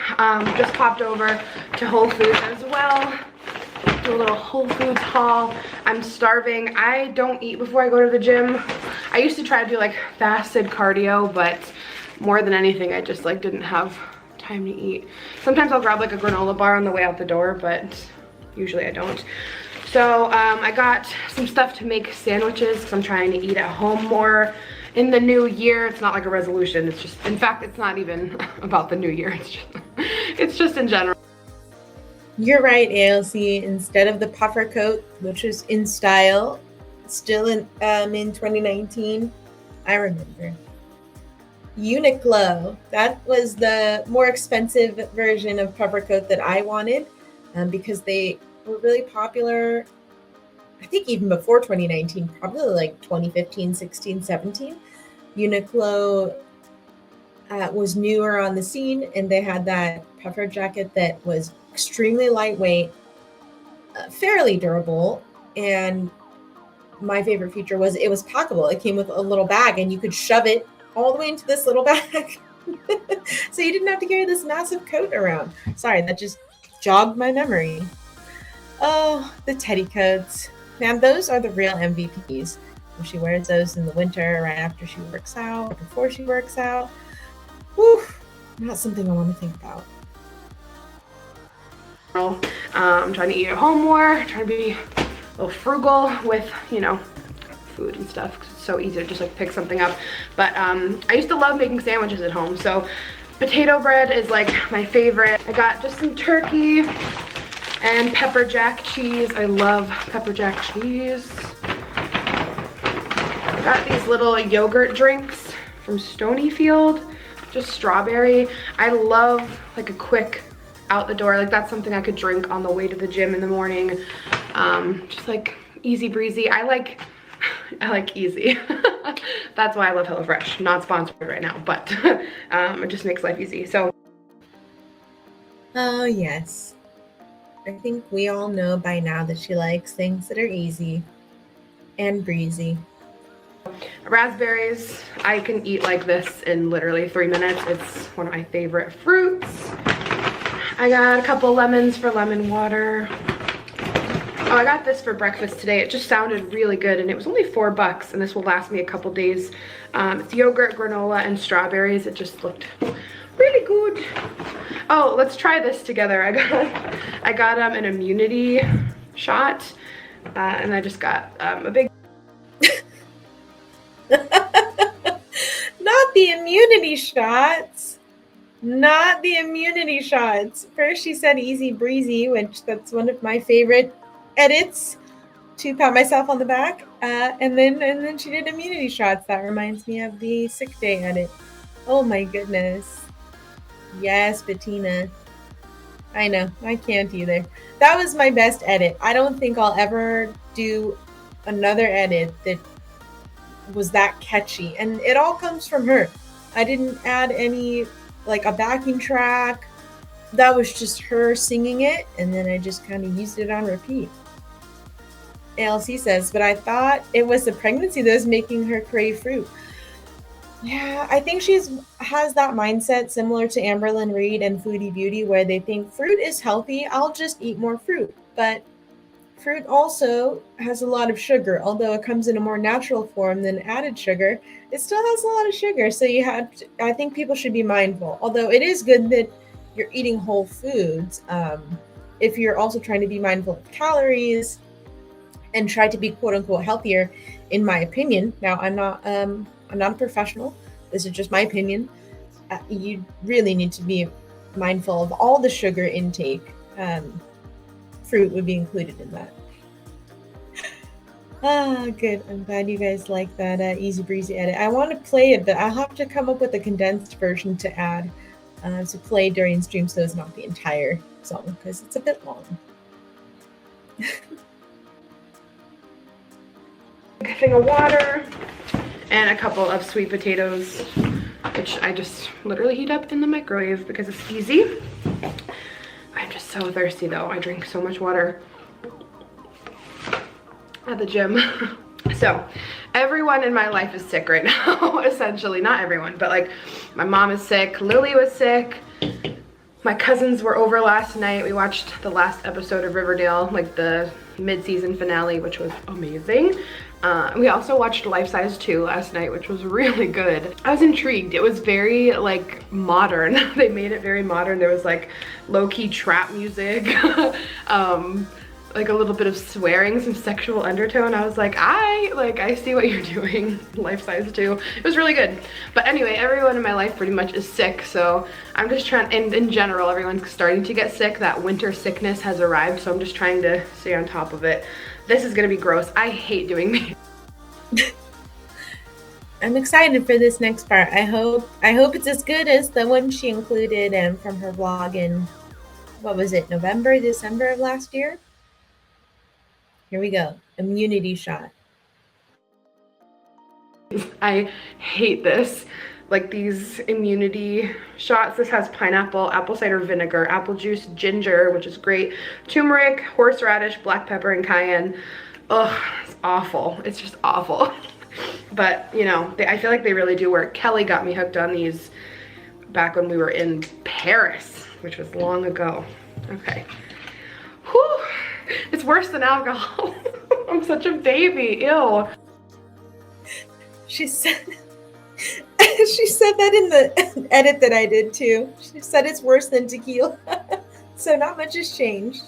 just popped over to Whole Foods as well. Do a little Whole Foods haul. I'm starving. I don't eat before I go to the gym. I used to try to do like fasted cardio, but more than anything, I just like didn't have time to eat. Sometimes I'll grab like a granola bar on the way out the door, but usually I don't. So I got some stuff to make sandwiches because I'm trying to eat at home more in the new year. It's not like a resolution. It's just, in fact, it's not even about the new year. It's just in general. You're right, ALC. Instead of the puffer coat, which is in style, still in 2019, I remember. Uniqlo. That was the more expensive version of puffer coat that I wanted because they were really popular, I think even before 2019, probably like 2015, 16, 17. Uniqlo was newer on the scene and they had that puffer jacket that was extremely lightweight, fairly durable, and my favorite feature was it was packable. It came with a little bag and you could shove it all the way into this little bag. So you didn't have to carry this massive coat around. Sorry, that just jogged my memory. Oh, the teddy coats. Man, those are the real MVPs. When she wears those in the winter, right after she works out, before she works out. Whew, not something I want to think about. I'm trying to eat at home more, trying to be a little frugal with, you know, food and stuff. 'Cause it's so easy to just like pick something up. But I used to love making sandwiches at home. So potato bread is like my favorite. I got just some turkey and pepper jack cheese. I love pepper jack cheese. I got these little yogurt drinks from Stonyfield, just strawberry. I love like a quick out the door, like that's something I could drink on the way to the gym in the morning. Just like easy breezy. I like easy. That's why I love HelloFresh. Not sponsored right now, but it just makes life easy. So oh yes, I think we all know by now that she likes things that are easy and breezy. raspberries, I can eat like this in literally 3 minutes. It's one of my favorite fruits. I got a couple lemons for lemon water. Oh, I got this for breakfast today. It just sounded really good and it was only $4 and this will last me a couple days. It's yogurt, granola, and strawberries. It just looked really good. Oh, let's try this together. I got an immunity shot and I just got a big Not the immunity shots. Not the immunity shots. First she said easy breezy, which that's one of my favorite edits to pat myself on the back. And then she did immunity shots. That reminds me of the sick day edit. Oh my goodness. Yes, Bettina. I know, I can't either. That was my best edit. I don't think I'll ever do another edit that was that catchy, and it all comes from her. I didn't add any like a backing track. That was just her singing it, and then I just kind of used it on repeat. ALC says, but I thought it was the pregnancy that was making her crave fruit. Yeah, I think has that mindset similar to Amberlynn Reed and Foodie Beauty, where they think fruit is healthy, I'll just eat more fruit. But fruit also has a lot of sugar, although it comes in a more natural form than added sugar. It still has a lot of sugar, so I think people should be mindful. Although it is good that you're eating whole foods, if you're also trying to be mindful of calories and try to be quote unquote healthier, in my opinion. Now, I'm not a professional. This is just my opinion. You really need to be mindful of all the sugar intake. Fruit would be included in that. Good. I'm glad you guys like that easy breezy edit. I want to play it, but I'll have to come up with a condensed version to add to play during stream, so it's not the entire song because it's a bit long. A thing of water and a couple of sweet potatoes, which I just literally heat up in the microwave because it's easy. I'm just so thirsty though. I drink so much water at the gym. So everyone in my life is sick right now, essentially. Not everyone, but like my mom is sick, Lily was sick, my cousins were over last night. We watched the last episode of Riverdale, like the mid-season finale, which was amazing. We also watched Life Size 2 last night, which was really good. I was intrigued. It was very like modern. They made it very modern. There was like low-key trap music, like a little bit of swearing, some sexual undertone. I was like, I see what you're doing. Life Size 2. It was really good. But anyway, everyone in my life pretty much is sick, so I'm just trying, and in general, everyone's starting to get sick. That winter sickness has arrived, so I'm just trying to stay on top of it. This is gonna be gross. I hate doing these. I'm excited for this next part. I hope it's as good as the one she included from her vlog in, what was it, November, December of last year? Here we go. Immunity shot. I hate this. Like these immunity shots. This has pineapple, apple cider vinegar, apple juice, ginger, which is great, turmeric, horseradish, black pepper, and cayenne. Ugh, it's awful. It's just awful. But, you know, I feel like they really do work. Kelly got me hooked on these back when we were in Paris, which was long ago. Okay. Whew. It's worse than alcohol. I'm such a baby. Ew. She said that in the edit that I did too. She said it's worse than tequila. So not much has changed.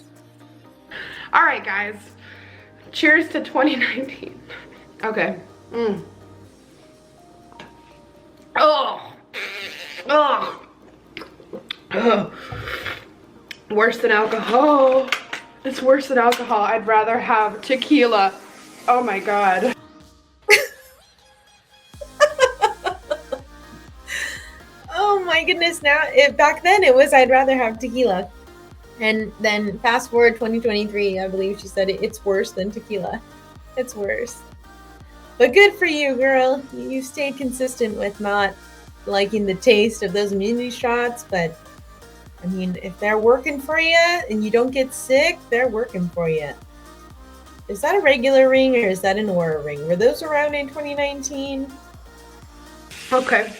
All right, guys. Cheers to 2019. Okay. Oh. Worse than alcohol. It's worse than alcohol. I'd rather have tequila. Oh my God. Oh my goodness. Now, back then it was I'd rather have tequila. And then fast forward 2023, I believe she said it's worse than tequila. It's worse. But good for you, girl. You stayed consistent with not liking the taste of those immunity shots. But, I mean, if they're working for you and you don't get sick, they're working for you. Is that a regular ring or is that an Aura ring? Were those around in 2019? Okay.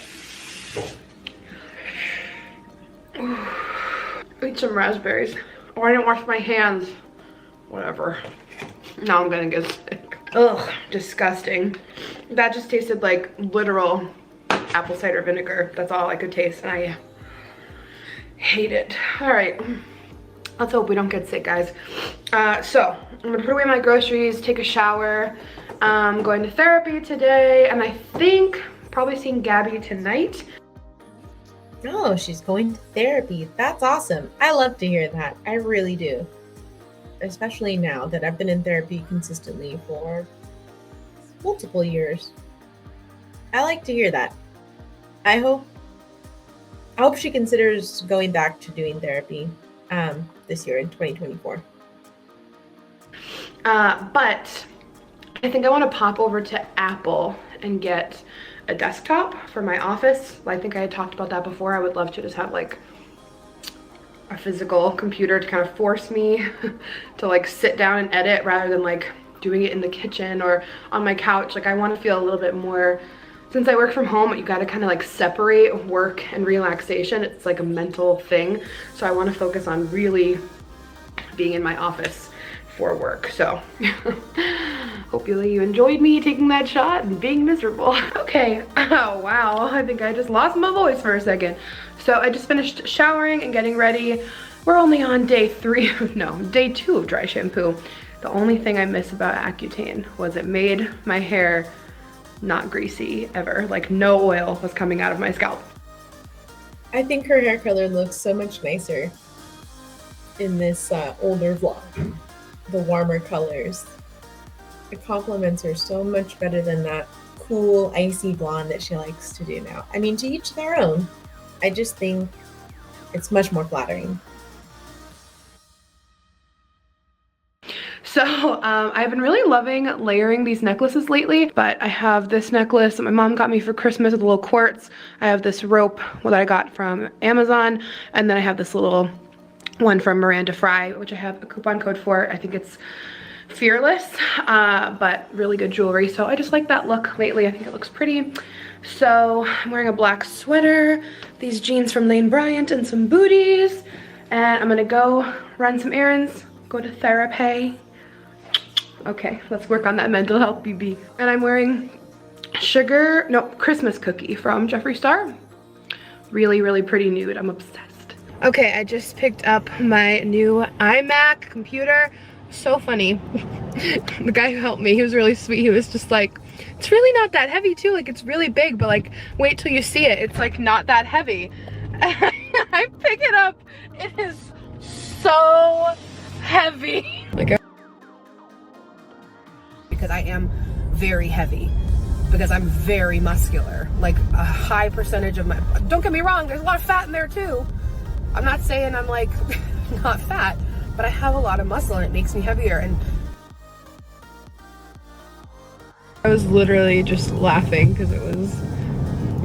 Eat some raspberries. Oh, I didn't wash my hands. Whatever. Now I'm gonna get sick. Ugh, disgusting. That just tasted like literal apple cider vinegar. That's all I could taste, and I hate it. All right, let's hope we don't get sick, guys. So I'm gonna put away my groceries, take a shower. I'm going to therapy today, and I think probably seeing Gabby tonight. Oh, she's going to therapy. That's awesome. I love to hear that. I really do. Especially now that I've been in therapy consistently for multiple years. I like to hear that. I hope she considers going back to doing therapy this year in 2024. But I think I want to pop over to Apple and get a desktop for my office. I think I had talked about that before. I would love to just have like a physical computer to kind of force me to like sit down and edit rather than like doing it in the kitchen or on my couch. Like I want to feel a little bit more, since I work from home, you got to kind of like separate work and relaxation. It's like a mental thing. So I want to focus on really being in my office for work. So hopefully you enjoyed me taking that shot and being miserable. Okay. Oh wow, I think I just lost my voice for a second. So I just finished showering and getting ready. We're only on day 2 of dry shampoo. The only thing I miss about Accutane was it made my hair not greasy ever. Like no oil was coming out of my scalp. I think her hair color looks so much nicer in this older vlog. The warmer colors. It complements her so much better than that cool icy blonde that she likes to do now. I mean, to each their own. I just think it's much more flattering. So I've been really loving layering these necklaces lately, but I have this necklace that my mom got me for Christmas with a little quartz. I have this rope that I got from Amazon, and then I have this little one from Miranda Fry, which I have a coupon code for. I think it's Fearless, but really good jewelry. So I just like that look lately. I think it looks pretty. So I'm wearing a black sweater, these jeans from Lane Bryant, and some booties. And I'm gonna go run some errands, go to therapy. Okay, let's work on that mental health, BB. And I'm wearing Christmas cookie from Jeffree Star. Really, really pretty nude. I'm obsessed. Okay, I just picked up my new iMac computer. So funny. The guy who helped me, he was really sweet. He was just like, it's really not that heavy too. Like it's really big, but like wait till you see it. It's like not that heavy. I pick it up. It is so heavy. Like because I am very heavy. Because I'm very muscular. Like a high percentage of my, don't get me wrong, there's a lot of fat in there too. I'm not saying I'm like not fat, but I have a lot of muscle and it makes me heavier. And I was literally just laughing because it was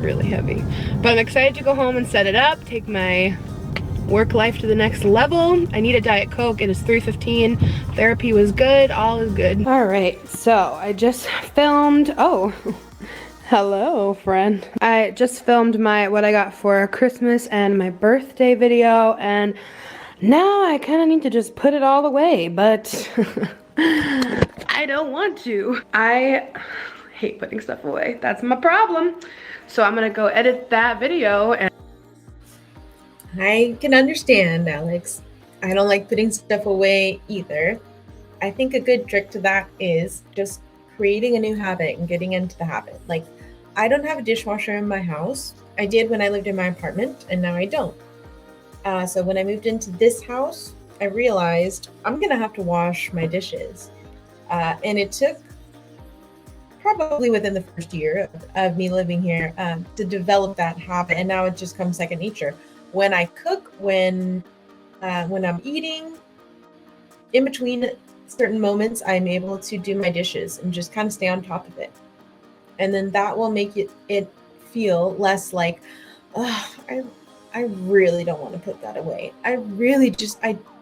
really heavy. But I'm excited to go home and set it up, take my work life to the next level. I need a Diet Coke. It is 3:15. Therapy was good. All is good. All right, so I just filmed, oh, hello friend. I just filmed my what I got for Christmas and my birthday video, and now I kind of need to just put it all away, but I don't want to. I hate putting stuff away. That's my problem. So I'm gonna go edit that video. And I can understand, Alex. I don't like putting stuff away either. I think a good trick to that is just creating a new habit and getting into the habit. Like, I don't have a dishwasher in my house. I did when I lived in my apartment, and now I don't. So when I moved into this house, I realized I'm gonna have to wash my dishes. And it took probably within the first year of me living here to develop that habit, and now it just comes second nature. When I cook, when I'm eating, in between certain moments, I'm able to do my dishes and just kind of stay on top of it. And then that will make it feel less like, oh, I really don't want to put that away. I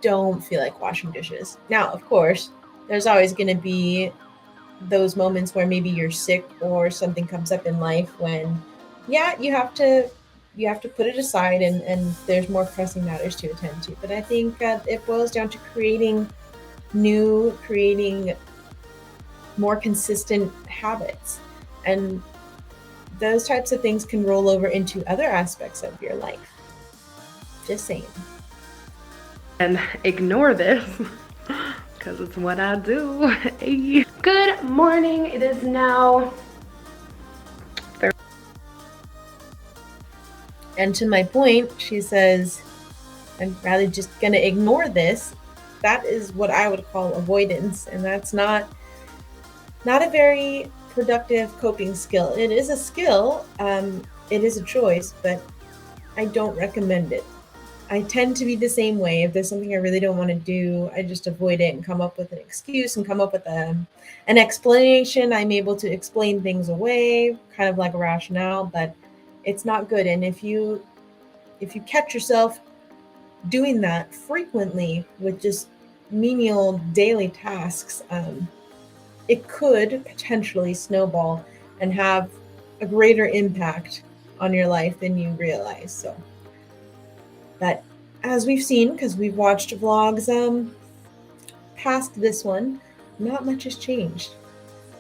don't feel like washing dishes. Now, of course, there's always going to be those moments where maybe you're sick or something comes up in life when, yeah, you have to put it aside and there's more pressing matters to attend to. But I think it boils down to creating more consistent habits. And those types of things can roll over into other aspects of your life. Just saying. And ignore this because it's what I do. Hey. Good morning. It is now Thursday. And to my point, she says, I'm rather just going to ignore this. That is what I would call avoidance. And that's not a very productive coping skill. It is a skill. It is a choice, but I don't recommend it. I tend to be the same way. If there's something I really don't want to do, I just avoid it and come up with an excuse and come up with an explanation. I'm able to explain things away, kind of like a rationale, but it's not good. And if you catch yourself doing that frequently with just menial daily tasks, it could potentially snowball and have a greater impact on your life than you realize. So that, as we've seen, because we've watched vlogs past this one, not much has changed.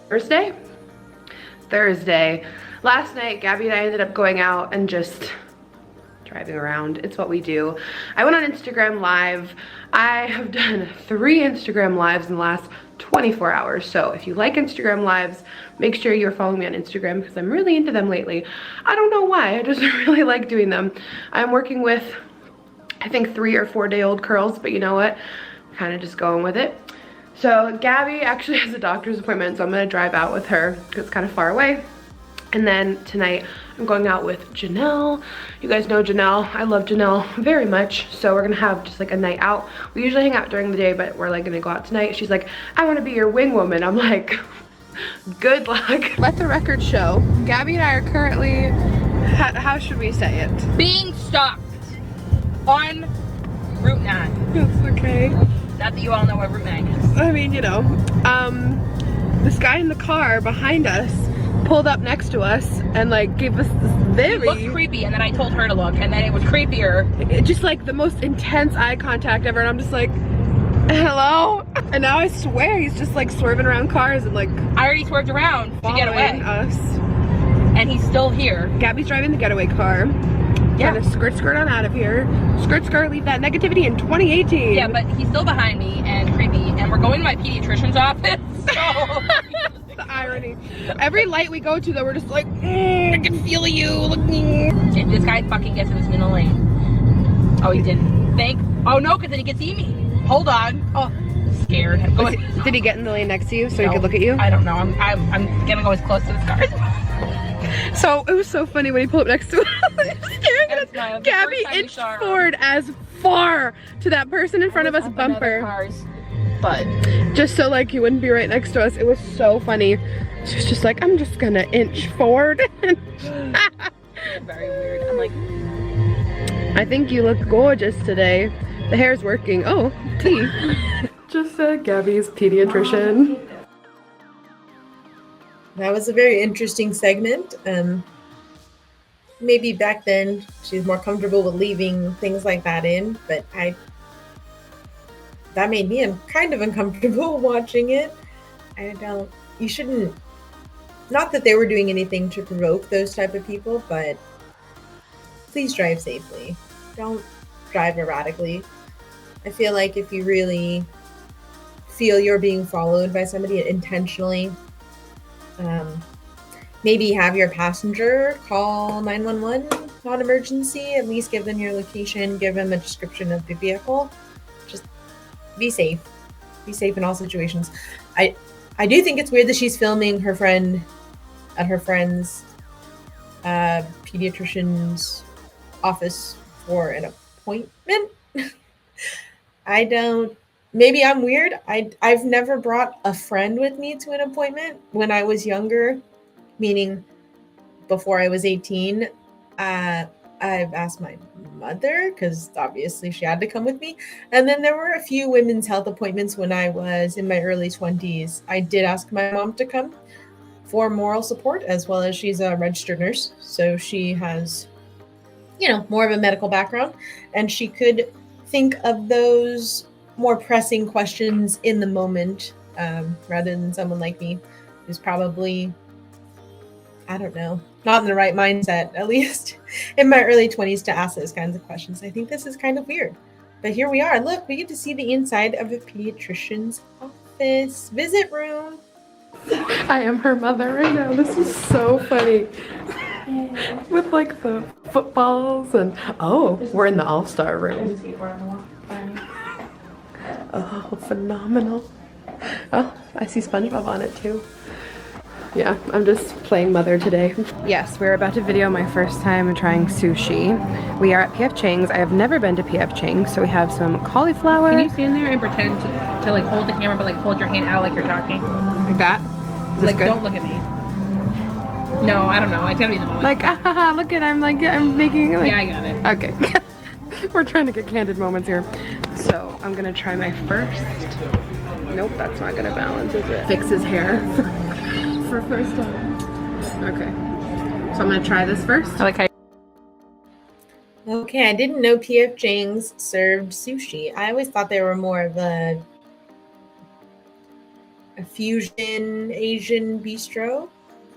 Thursday. Last night, Gabby and I ended up going out and just driving around. It's what we do. I went on Instagram Live. I have done 3 Instagram Lives in the last 24 hours. So if you like Instagram Lives, make sure you're following me on Instagram because I'm really into them lately. I don't know why, I just really like doing them. I'm working with, I think 3 or 4 day old curls, but you know what? Kind of just going with it. So Gabby actually has a doctor's appointment, so I'm gonna drive out with her because it's kind of far away. And then tonight I'm going out with Janelle. You guys know Janelle. I love Janelle very much. So we're gonna have just like a night out. We usually hang out during the day, but we're like gonna go out tonight. She's like, I wanna be your wing woman. I'm like, good luck. Let the record show. Gabby and I are currently, how should we say it? Being stopped on Route 9. That's okay. Not that you all know what Route 9 is. I mean, you know, this guy in the car behind us pulled up next to us and like gave us this very... It looked creepy, and then I told her to look, and then it was creepier. Just like the most intense eye contact ever, and I'm just like, hello? And now I swear he's just like swerving around cars and like... I already swerved around to get away. Us. And he's still here. Gabby's driving the getaway car. Yeah. Gotta skirt on out of here. Skirt, leave that negativity in 2018. Yeah, but he's still behind me and creepy, and we're going to my pediatrician's office, so... The irony. Every light we go to though, we're just like, I can feel you looking. And this guy fucking gets in his middle lane. Oh, he didn't. Oh no, because then he can see me. Hold on. Oh, scared. Did he get in the lane next to you so he could look at you? I don't know. I'm gonna go as close to this car as possible. So it was so funny when he pulled up next to us. Staring at us. Gabby inched forward as far to that person in front of us bumper. But just so like he wouldn't be right next to us. It was so funny. She was just like, I'm just gonna inch forward. Very weird. I'm like, I think you look gorgeous today. The hair's working. Oh, tea. Just Gabby's pediatrician. That was a very interesting segment. Maybe back then she's more comfortable with leaving things like that in, but that made me kind of uncomfortable watching it. You shouldn't, not that they were doing anything to provoke those type of people, but please drive safely. Don't drive erratically. I feel like if you really feel you're being followed by somebody intentionally, maybe have your passenger call 911, not emergency, at least give them your location, give them a description of the vehicle. Just be safe. Be safe in all situations. I do think it's weird that she's filming her friend at her friend's pediatrician's office for an appointment. Maybe I'm weird. I've never brought a friend with me to an appointment when I was younger, meaning before I was 18. I've asked my mother because obviously she had to come with me. And then there were a few women's health appointments when I was in my early 20s. I did ask my mom to come for moral support, as well as she's a registered nurse. So she has, more of a medical background, and she could think of those more pressing questions in the moment, rather than someone like me who's probably, I don't know, not in the right mindset, at least in my early 20s, to ask those kinds of questions. I think this is kind of weird, but here we are. Look, we get to see the inside of a pediatrician's office visit room. I am her mother right now. This is so funny. With like the footballs and we're in the all-star room. Oh, phenomenal. Oh, I see SpongeBob on it too. Yeah, I'm just playing mother today. Yes, we're about to video my first time trying sushi. We are at PF Chang's. I have never been to PF Chang's, so we have some cauliflower. Can you stand there and pretend to like hold the camera, but like hold your hand out like you're talking? Like that? Is this Like, good? don't look at me. No, I don't know. I gotta be the moment. Like, ah, look at, I'm making like. Yeah, I got it. Okay. We're trying to get candid moments here. So I'm gonna try my first. Nope, that's not gonna balance, is it? Fix his hair for first time. Okay. So I'm gonna try this first. I like how Okay, I didn't know PF Chang's served sushi. I always thought they were more of a fusion Asian bistro.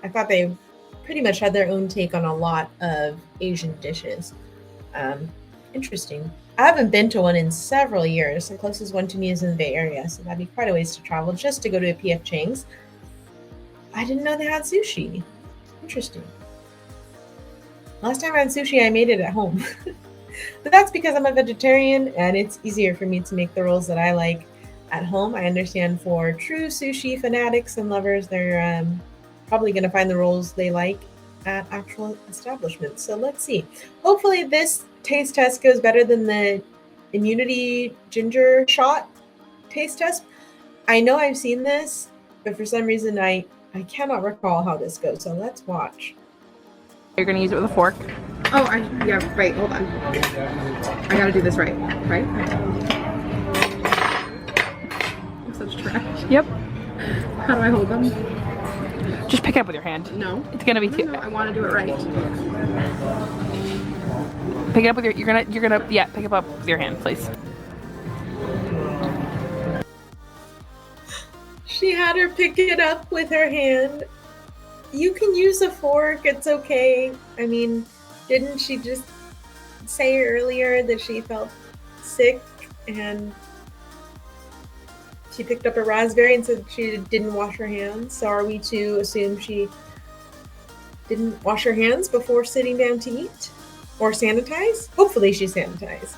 I thought they pretty much had their own take on a lot of Asian dishes. Interesting. I haven't been to one in several years. The closest one to me is in the Bay Area, so that'd be quite a ways to travel just to go to a PF Chang's. I didn't know they had sushi. Interesting. Last time I had sushi, I made it at home. But that's because I'm a vegetarian and it's easier for me to make the rolls that I like at home. I understand for true sushi fanatics and lovers, they're probably going to find the rolls they like at actual establishments. So let's see. Hopefully this taste test goes better than the immunity ginger shot taste test. I know I've seen this, but for some reason I cannot recall how this goes. So let's watch. you're gonna use it with a fork. Oh, yeah, right, hold on. I gotta do this right? I'm such trash. Yep. How do I hold them? Just pick it up with your hand. No. It's gonna be too. No, I want to do it right. Pick it up with your. You're gonna. Yeah. Pick it up with your hand, please. She had her pick it up with her hand. You can use a fork, it's okay. I mean, didn't she just say earlier that she felt sick and she picked up a raspberry and said she didn't wash her hands? So are we to assume she didn't wash her hands before sitting down to eat? Or sanitize? Hopefully she sanitized.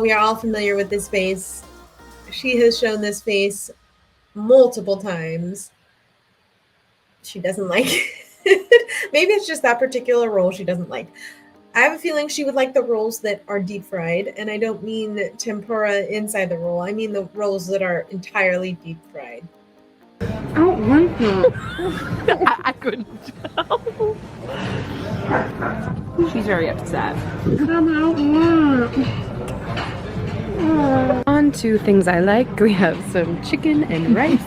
We are all familiar with this face. She has shown this face multiple times. She doesn't like it. Maybe it's just that particular roll she doesn't like. I have a feeling she would like the rolls that are deep fried, and I don't mean tempura inside the roll. I mean the rolls that are entirely deep fried. I don't want them. I couldn't tell. She's very upset. On to things I like. We have some chicken and rice.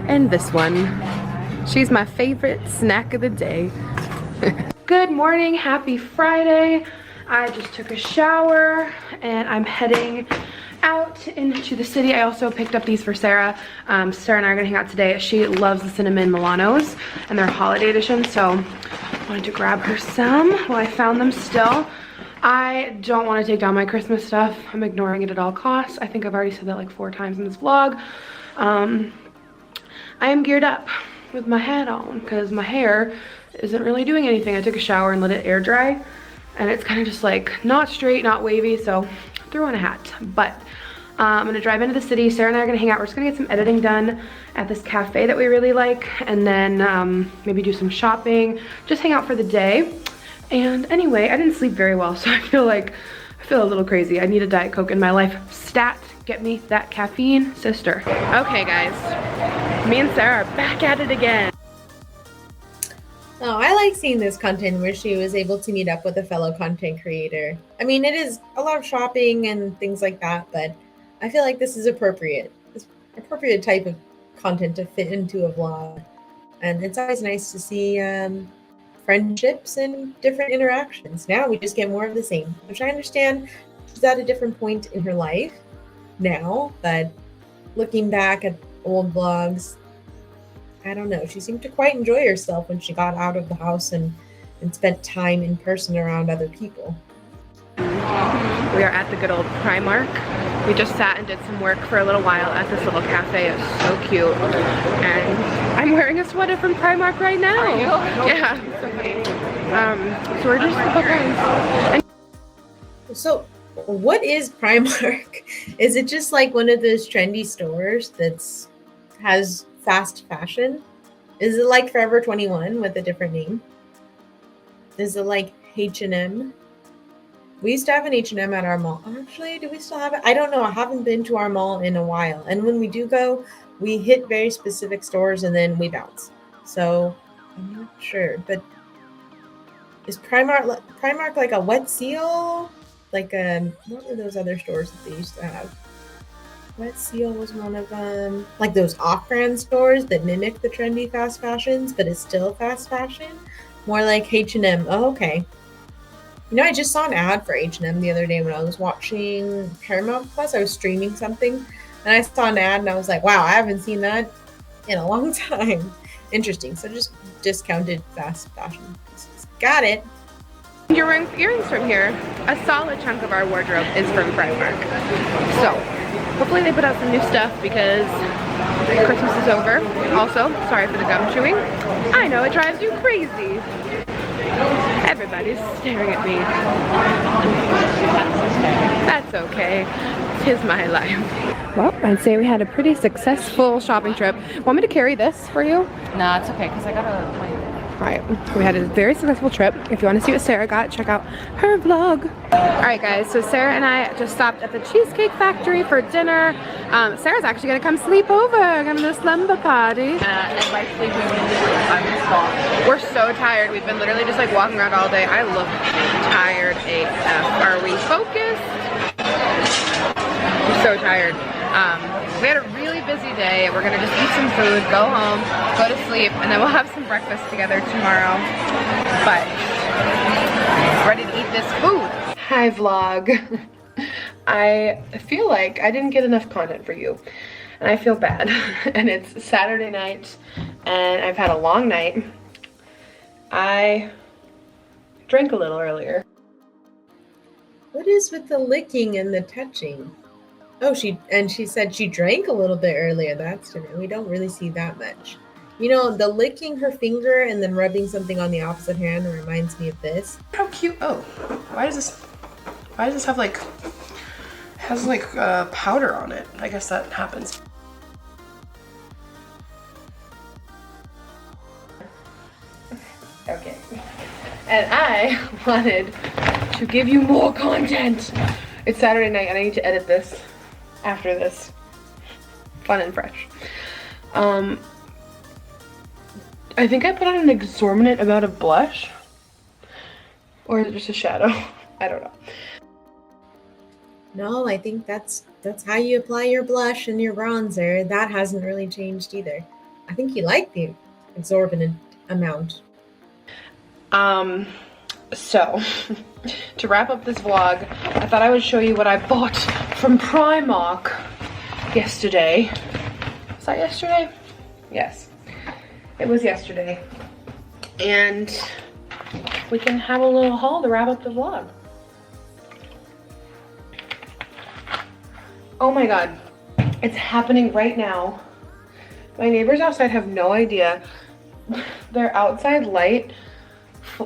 And this one. She's my favorite snack of the day. Good morning, happy Friday. I just took a shower and I'm heading out into the city. I also picked up these for Sarah. Sarah and I are gonna hang out today. She loves the cinnamon Milanos and they're holiday edition, so I wanted to grab her some. Well, I found them still. I don't want to take down my Christmas stuff. I'm ignoring it at all costs. I think I've already said that like 4 times in this vlog. I am geared up with my hat on because my hair isn't really doing anything. I took a shower and let it air dry and it's kind of just like not straight, not wavy, so I threw on a hat. But I'm gonna drive into the city. Sarah and I are gonna hang out. We're just gonna get some editing done at this cafe that we really like, and then maybe do some shopping, just hang out for the day. And anyway, I didn't sleep very well, so I feel a little crazy. I need a Diet Coke in my life. Stat, get me that caffeine, sister. Okay guys, me and Sarah are back at it again. Oh, I like seeing this content where she was able to meet up with a fellow content creator. I mean, it is a lot of shopping and things like that, but I feel like this is appropriate. It's appropriate type of content to fit into a vlog. And it's always nice to see friendships and different interactions. Now we just get more of the same, which I understand she's at a different point in her life now, but looking back at old vlogs, I don't know, she seemed to quite enjoy herself when she got out of the house and spent time in person around other people. We are at the good old Primark. We just sat and did some work for a little while at this little cafe. It's so cute. And I'm wearing a sweater from Primark right now. Are you? Yeah. So we're just So, what is Primark? Is it just like one of those trendy stores that's has fast fashion? Is it like Forever 21 with a different name? Is it like H&M? We used to have an H&M at our mall. Actually, do we still have it? I don't know. I haven't been to our mall in a while. And when we do go, we hit very specific stores and then we bounce. So I'm not sure. But is Primark like a Wet Seal? Like what were those other stores that they used to have? Wet Seal was one of them. Like those off-brand stores that mimic the trendy fast fashions, but it's still fast fashion. More like H&M. Oh, okay. You know, I just saw an ad for H&M the other day when I was watching Paramount Plus. I was streaming something, and I saw an ad, and I was like, wow, I haven't seen that in a long time. Interesting. So just discounted fast fashion pieces. Got it. You're wearing earrings from here. A solid chunk of our wardrobe is from Primark. So, hopefully they put out some new stuff because Christmas is over. Also, sorry for the gum chewing. I know it drives you crazy. Everybody's staring at me. That's okay. 'Tis my life. Well, I'd say we had a pretty successful shopping trip. Want me to carry this for you? Nah, it's okay, because I gotta like. Alright, we had a very successful trip. If you want to see what Sarah got, check out her vlog. Alright guys, so Sarah and I just stopped at the Cheesecake Factory for dinner. Sarah's actually going to come sleep over. Having a slumber party. And by sleeping, I'm exhausted. We're so tired. We've been literally just like walking around all day. I look tired AF. Are we focused? I'm so tired. We had a really busy day. We're gonna just eat some food, go home, go to sleep, and then we'll have some breakfast together tomorrow. But ready to eat this food. Hi vlog. I feel like I didn't get enough content for you, and I feel bad. And it's Saturday night, and I've had a long night. I drank a little earlier. What is with the licking and the touching? Oh, she said she drank a little bit earlier. That's different. We don't really see that much. You know, the licking her finger and then rubbing something on the opposite hand reminds me of this. How cute. Oh, why does this have like, has like powder on it? I guess that happens. Okay. And I wanted to give you more content. It's Saturday night and I need to edit this after this. Fun and fresh. I think I put on an exorbitant amount of blush. Or is it just a shadow? I don't know. No, I think that's how you apply your blush and your bronzer. That hasn't really changed either. I think you like the exorbitant amount. So, to wrap up this vlog, I thought I would show you what I bought from Primark yesterday. Was that yesterday? Yes, it was yesterday. And we can have a little haul to wrap up the vlog. Oh my God, it's happening right now. My neighbors outside have no idea. Their outside light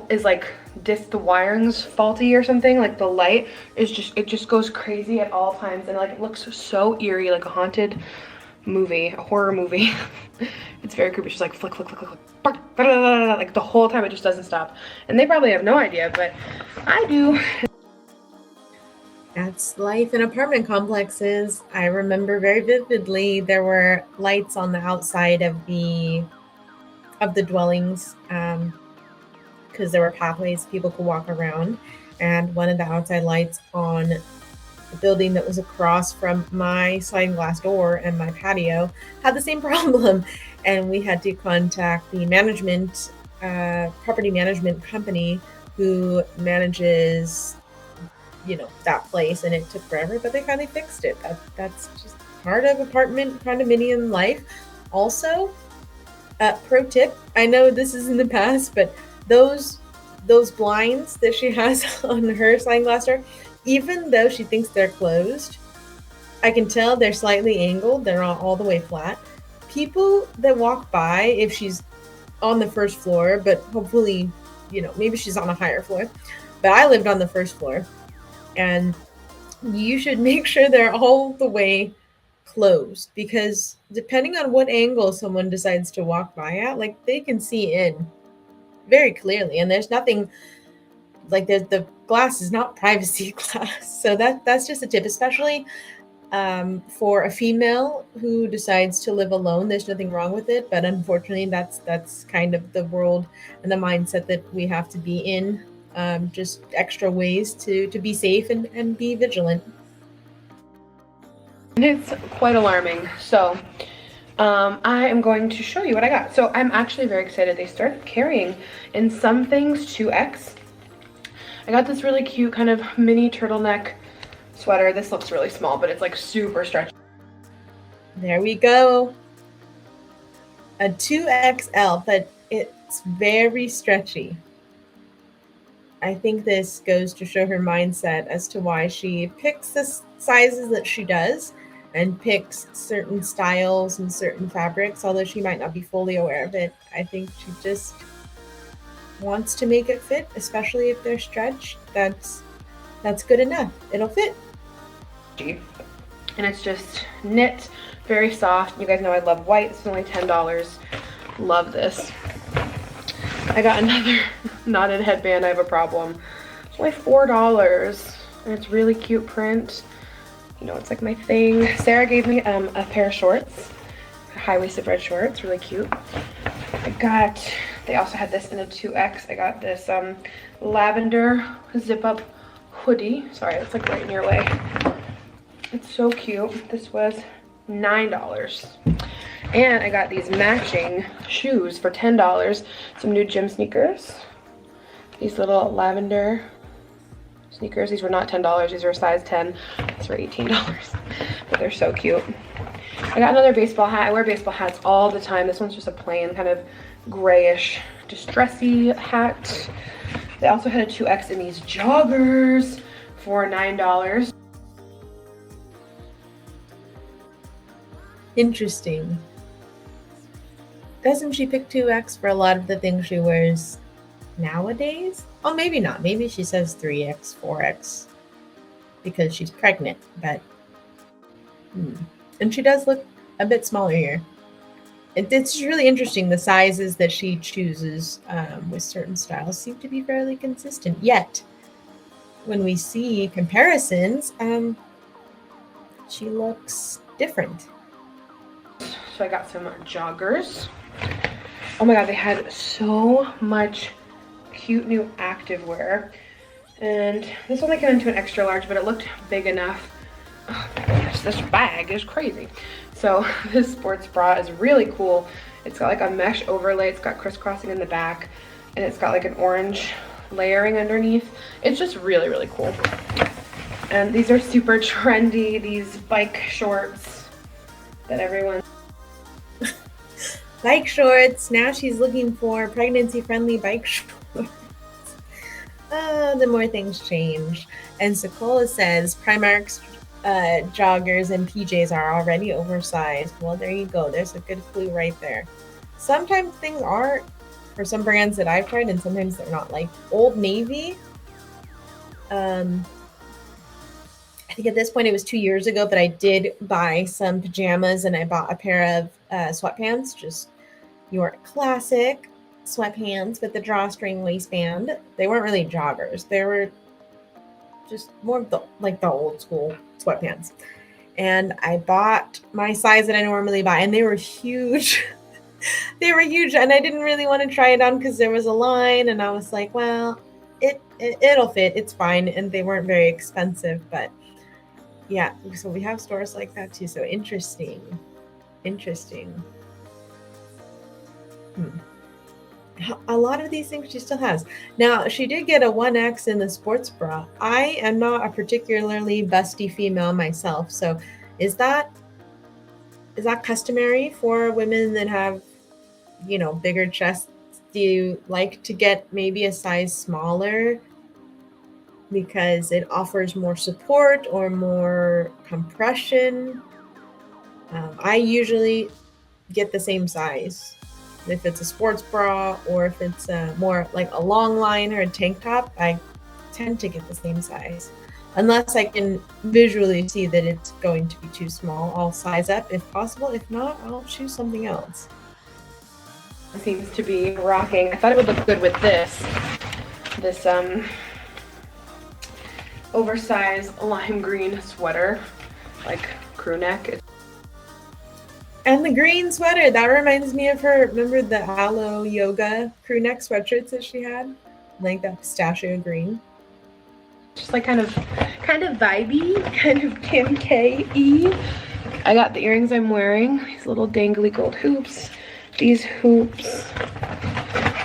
is like the wiring's faulty or something. Like the light is it just goes crazy at all times, and like it looks so eerie, like a haunted movie, a horror movie. It's very creepy. She's like flick, flick, flick, flick, flick, like the whole time. It just doesn't stop, and they probably have no idea, but I do. That's life in apartment complexes. I remember very vividly there were lights on the outside of the dwellings, because there were pathways people could walk around, and one of the outside lights on the building that was across from my sliding glass door and my patio had the same problem, and we had to contact the management property management company who manages, you know, that place, and it took forever, but they finally fixed it. That's just part of apartment condominium life. Also, pro tip, I know this is in the past, but those blinds that she has on her sliding glass door, even though she thinks they're closed, I can tell they're slightly angled. They're not all the way flat. People that walk by, if she's on the first floor, but hopefully, you know, maybe she's on a higher floor, but I lived on the first floor. And you should make sure they're all the way closed, because depending on what angle someone decides to walk by at, like they can see in very clearly, and there's nothing like the glass is not privacy glass. So that's just a tip, especially for a female who decides to live alone. There's nothing wrong with it, but unfortunately that's kind of the world and the mindset that we have to be in. Just extra ways to be safe and be vigilant. And it's quite alarming. So I am going to show you what I got. So I'm actually very excited. They started carrying in some things 2X. I got this really cute kind of mini turtleneck sweater. This looks really small, but it's like super stretchy. There we go. A 2XL, but it's very stretchy. I think this goes to show her mindset as to why she picks the sizes that she does and picks certain styles and certain fabrics, although she might not be fully aware of it. I think she just wants to make it fit, especially if they're stretched. That's good enough. It'll fit. And it's just knit, very soft. You guys know I love white. This is only $10. Love this. I got another knotted headband. I have a problem. It's only $4, and it's really cute print. You know, it's like my thing. Sarah gave me a pair of shorts, high-waisted red shorts, really cute. They also had this in a 2X. I got this lavender zip-up hoodie. Sorry, it's like right in your way. It's so cute. This was $9. And I got these matching shoes for $10. Some new gym sneakers. These little lavender sneakers. These were not $10. These were size 10. These were $18. But they're so cute. I got another baseball hat. I wear baseball hats all the time. This one's just a plain kind of grayish distressy hat. They also had a 2X in these joggers for $9. Interesting. Doesn't she pick 2X for a lot of the things she wears nowadays? Oh, maybe not. Maybe she says 3X, 4X because she's pregnant, but and she does look a bit smaller here. It's really interesting. The sizes that she chooses with certain styles seem to be fairly consistent. Yet, when we see comparisons, she looks different. So I got some joggers. Oh my god, they had so much cute new activewear. And this only came into an extra large, but it looked big enough. Oh my goodness, this bag is crazy. So this sports bra is really cool. It's got like a mesh overlay. It's got crisscrossing in the back, and it's got like an orange layering underneath. It's just really, really cool. And these are super trendy, these bike shorts that everyone... Bike shorts. Now she's looking for pregnancy-friendly bike shorts. The more things change. And Sokola says Primark's joggers and PJs are already oversized. Well, there you go. There's a good clue right there. Sometimes things are, for some brands that I've tried, and sometimes they're not. Like Old Navy. I think at this point it was 2 years ago, but I did buy some pajamas and I bought a pair of sweatpants, just your classic sweatpants with the drawstring waistband. They weren't really joggers. They were just more of the old school sweatpants. And I bought my size that I normally buy, and they were huge. They were huge, and I didn't really want to try it on because there was a line, and I was like, well, it'll fit. It's fine. And they weren't very expensive, but yeah, so we have stores like that too. So interesting. A lot of these things she still has. Now, she did get a 1X in the sports bra. I am not a particularly busty female myself. So is that customary for women that have, bigger chests? Do you like to get maybe a size smaller because it offers more support or more compression? I usually get the same size. If it's a sports bra or if it's more like a long line or a tank top, I tend to get the same size. Unless I can visually see that it's going to be too small, I'll size up if possible. If not, I'll choose something else. Seems to be rocking. I thought it would look good with this oversized lime green sweater, like crew neck. And the green sweater, that reminds me of her. Remember the aloe yoga crew neck sweatshirts that she had? Like that pistachio green. Just like kind of vibey, kind of Kim K-y. I got the earrings I'm wearing, these little dangly gold hoops. These hoops.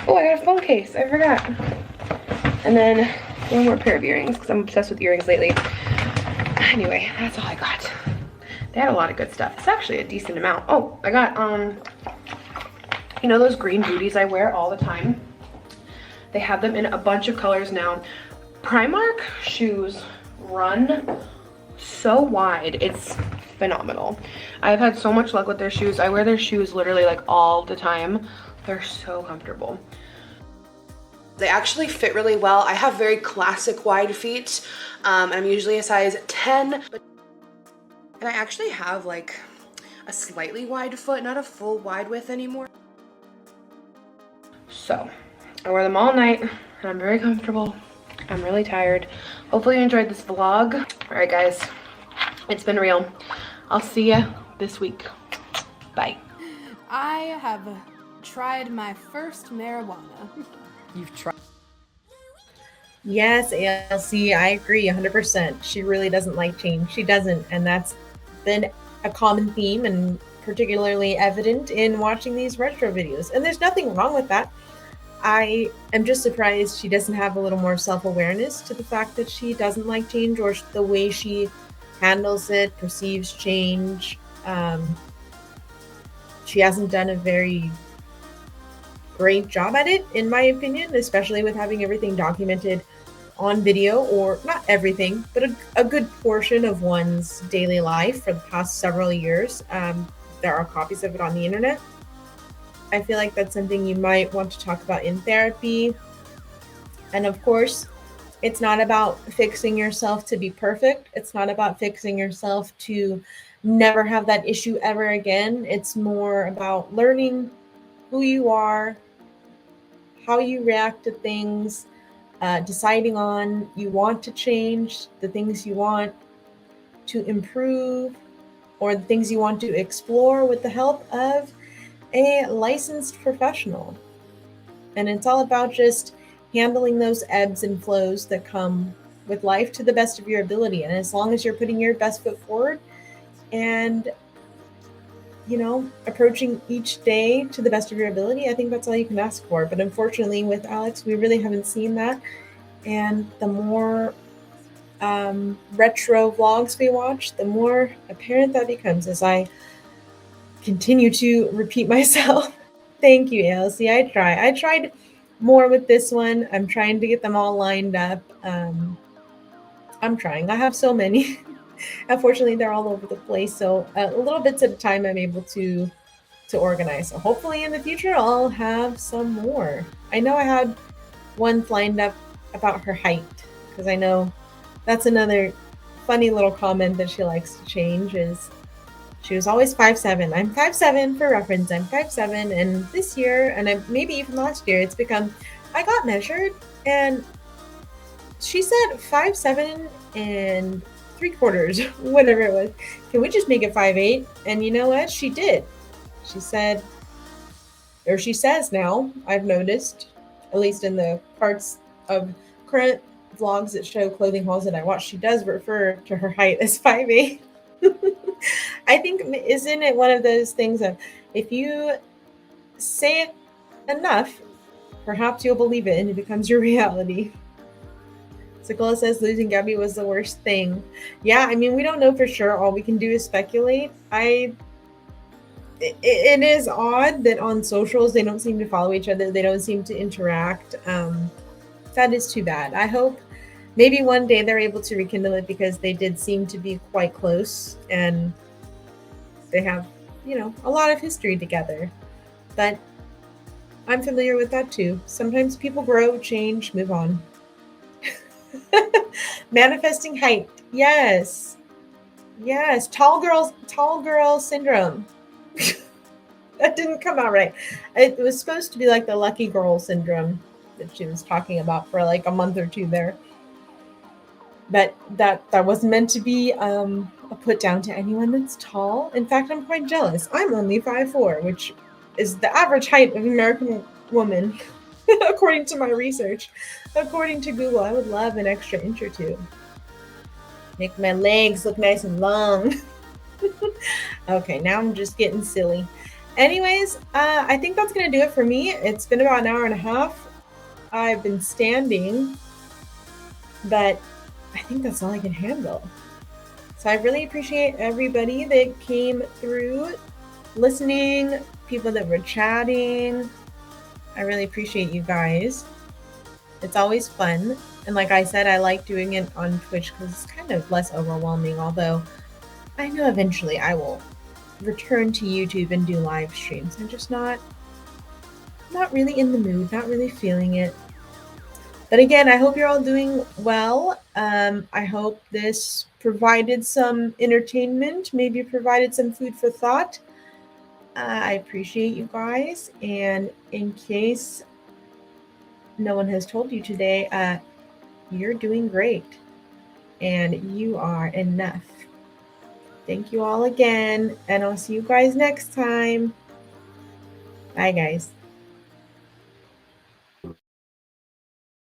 Oh, I got a phone case, I forgot. And then one more pair of earrings because I'm obsessed with earrings lately. Anyway, that's all I got. They had a lot of good stuff. It's actually a decent amount. Oh, I got, you know those green booties I wear all the time? They have them in a bunch of colors now. Primark shoes run so wide. It's phenomenal. I've had so much luck with their shoes. I wear their shoes literally like all the time. They're so comfortable. They actually fit really well. I have very classic wide feet. I'm usually a size 10, and I actually have like a slightly wide foot, not a full wide width anymore. So I wear them all night and I'm very comfortable. I'm really tired. Hopefully you enjoyed this vlog. All right, guys, it's been real. I'll see you this week. Bye. I have tried my first marijuana. You've tried. Yes, ALC, I agree 100%. She really doesn't like change. She doesn't, and that's been a common theme and particularly evident in watching these retro videos. And there's nothing wrong with that. I am just surprised she doesn't have a little more self-awareness to the fact that she doesn't like change, or the way she handles it, perceives change. She hasn't done a very great job at it, in my opinion, especially with having everything documented on video, or not everything, but a good portion of one's daily life for the past several years. There are copies of it on the internet. I feel like that's something you might want to talk about in therapy. And of course, it's not about fixing yourself to be perfect. It's not about fixing yourself to never have that issue ever again. It's more about learning who you are, how you react to things, deciding on you want to change, the things you want to improve, or the things you want to explore with the help of a licensed professional. And it's all about just handling those ebbs and flows that come with life to the best of your ability. And as long as you're putting your best foot forward and, you know, approaching each day to the best of your ability, I think that's all you can ask for. But unfortunately with Alex, we really haven't seen that. And the more retro vlogs we watch, the more apparent that becomes, as I continue to repeat myself. Thank you, ALC. I tried more with this one. I'm trying to get them all lined up. I'm trying. I have so many. Unfortunately, they're all over the place. So little bits at a time, I'm able to organize. So hopefully in the future, I'll have some more. I know I had ones lined up about her height, because I know that's another funny little comment that she likes to change, is she was always 5'7". I'm 5'7" for reference. I'm 5'7", and this year, and maybe even last year, it's become, I got measured, and she said 5'7" and 3/4, whatever it was. Can we just make it 5'8"? And you know what? She did. She said, or she says now, I've noticed, at least in the parts of current vlogs that show clothing hauls that I watch, she does refer to her height as 5'8". I think, isn't it one of those things of, if you say it enough, perhaps you'll believe it and it becomes your reality. Sekola says losing Gabby was the worst thing. Yeah, I mean, we don't know for sure. All we can do is speculate. It is odd that on socials they don't seem to follow each other. They don't seem to interact. That is too bad. I hope maybe one day they're able to rekindle it, because they did seem to be quite close and they have, you know, a lot of history together. But I'm familiar with that too. Sometimes people grow, change, move on. Manifesting height. Yes. Yes. Tall girl syndrome. That didn't come out right. It was supposed to be like the lucky girl syndrome that she was talking about for like a month or two there. But that wasn't meant to be a put down to anyone that's tall. In fact, I'm quite jealous. I'm only 5'4", which is the average height of an American woman, according to my research. According to Google, I would love an extra inch or two. Make my legs look nice and long. Okay, now I'm just getting silly. Anyways, I think that's going to do it for me. It's been about an hour and a half. I've been standing, but I think that's all I can handle. So I really appreciate everybody that came through, listening, people that were chatting. I really appreciate you guys. It's always fun. And like I said, I like doing it on Twitch because it's kind of less overwhelming, although I know eventually I will return to YouTube and do live streams. I'm just not really in the mood, not really feeling it. But again, I hope you're all doing well. I hope this provided some entertainment, maybe provided some food for thought. I appreciate you guys. And in case no one has told you today, you're doing great. And you are enough. Thank you all again. And I'll see you guys next time. Bye, guys.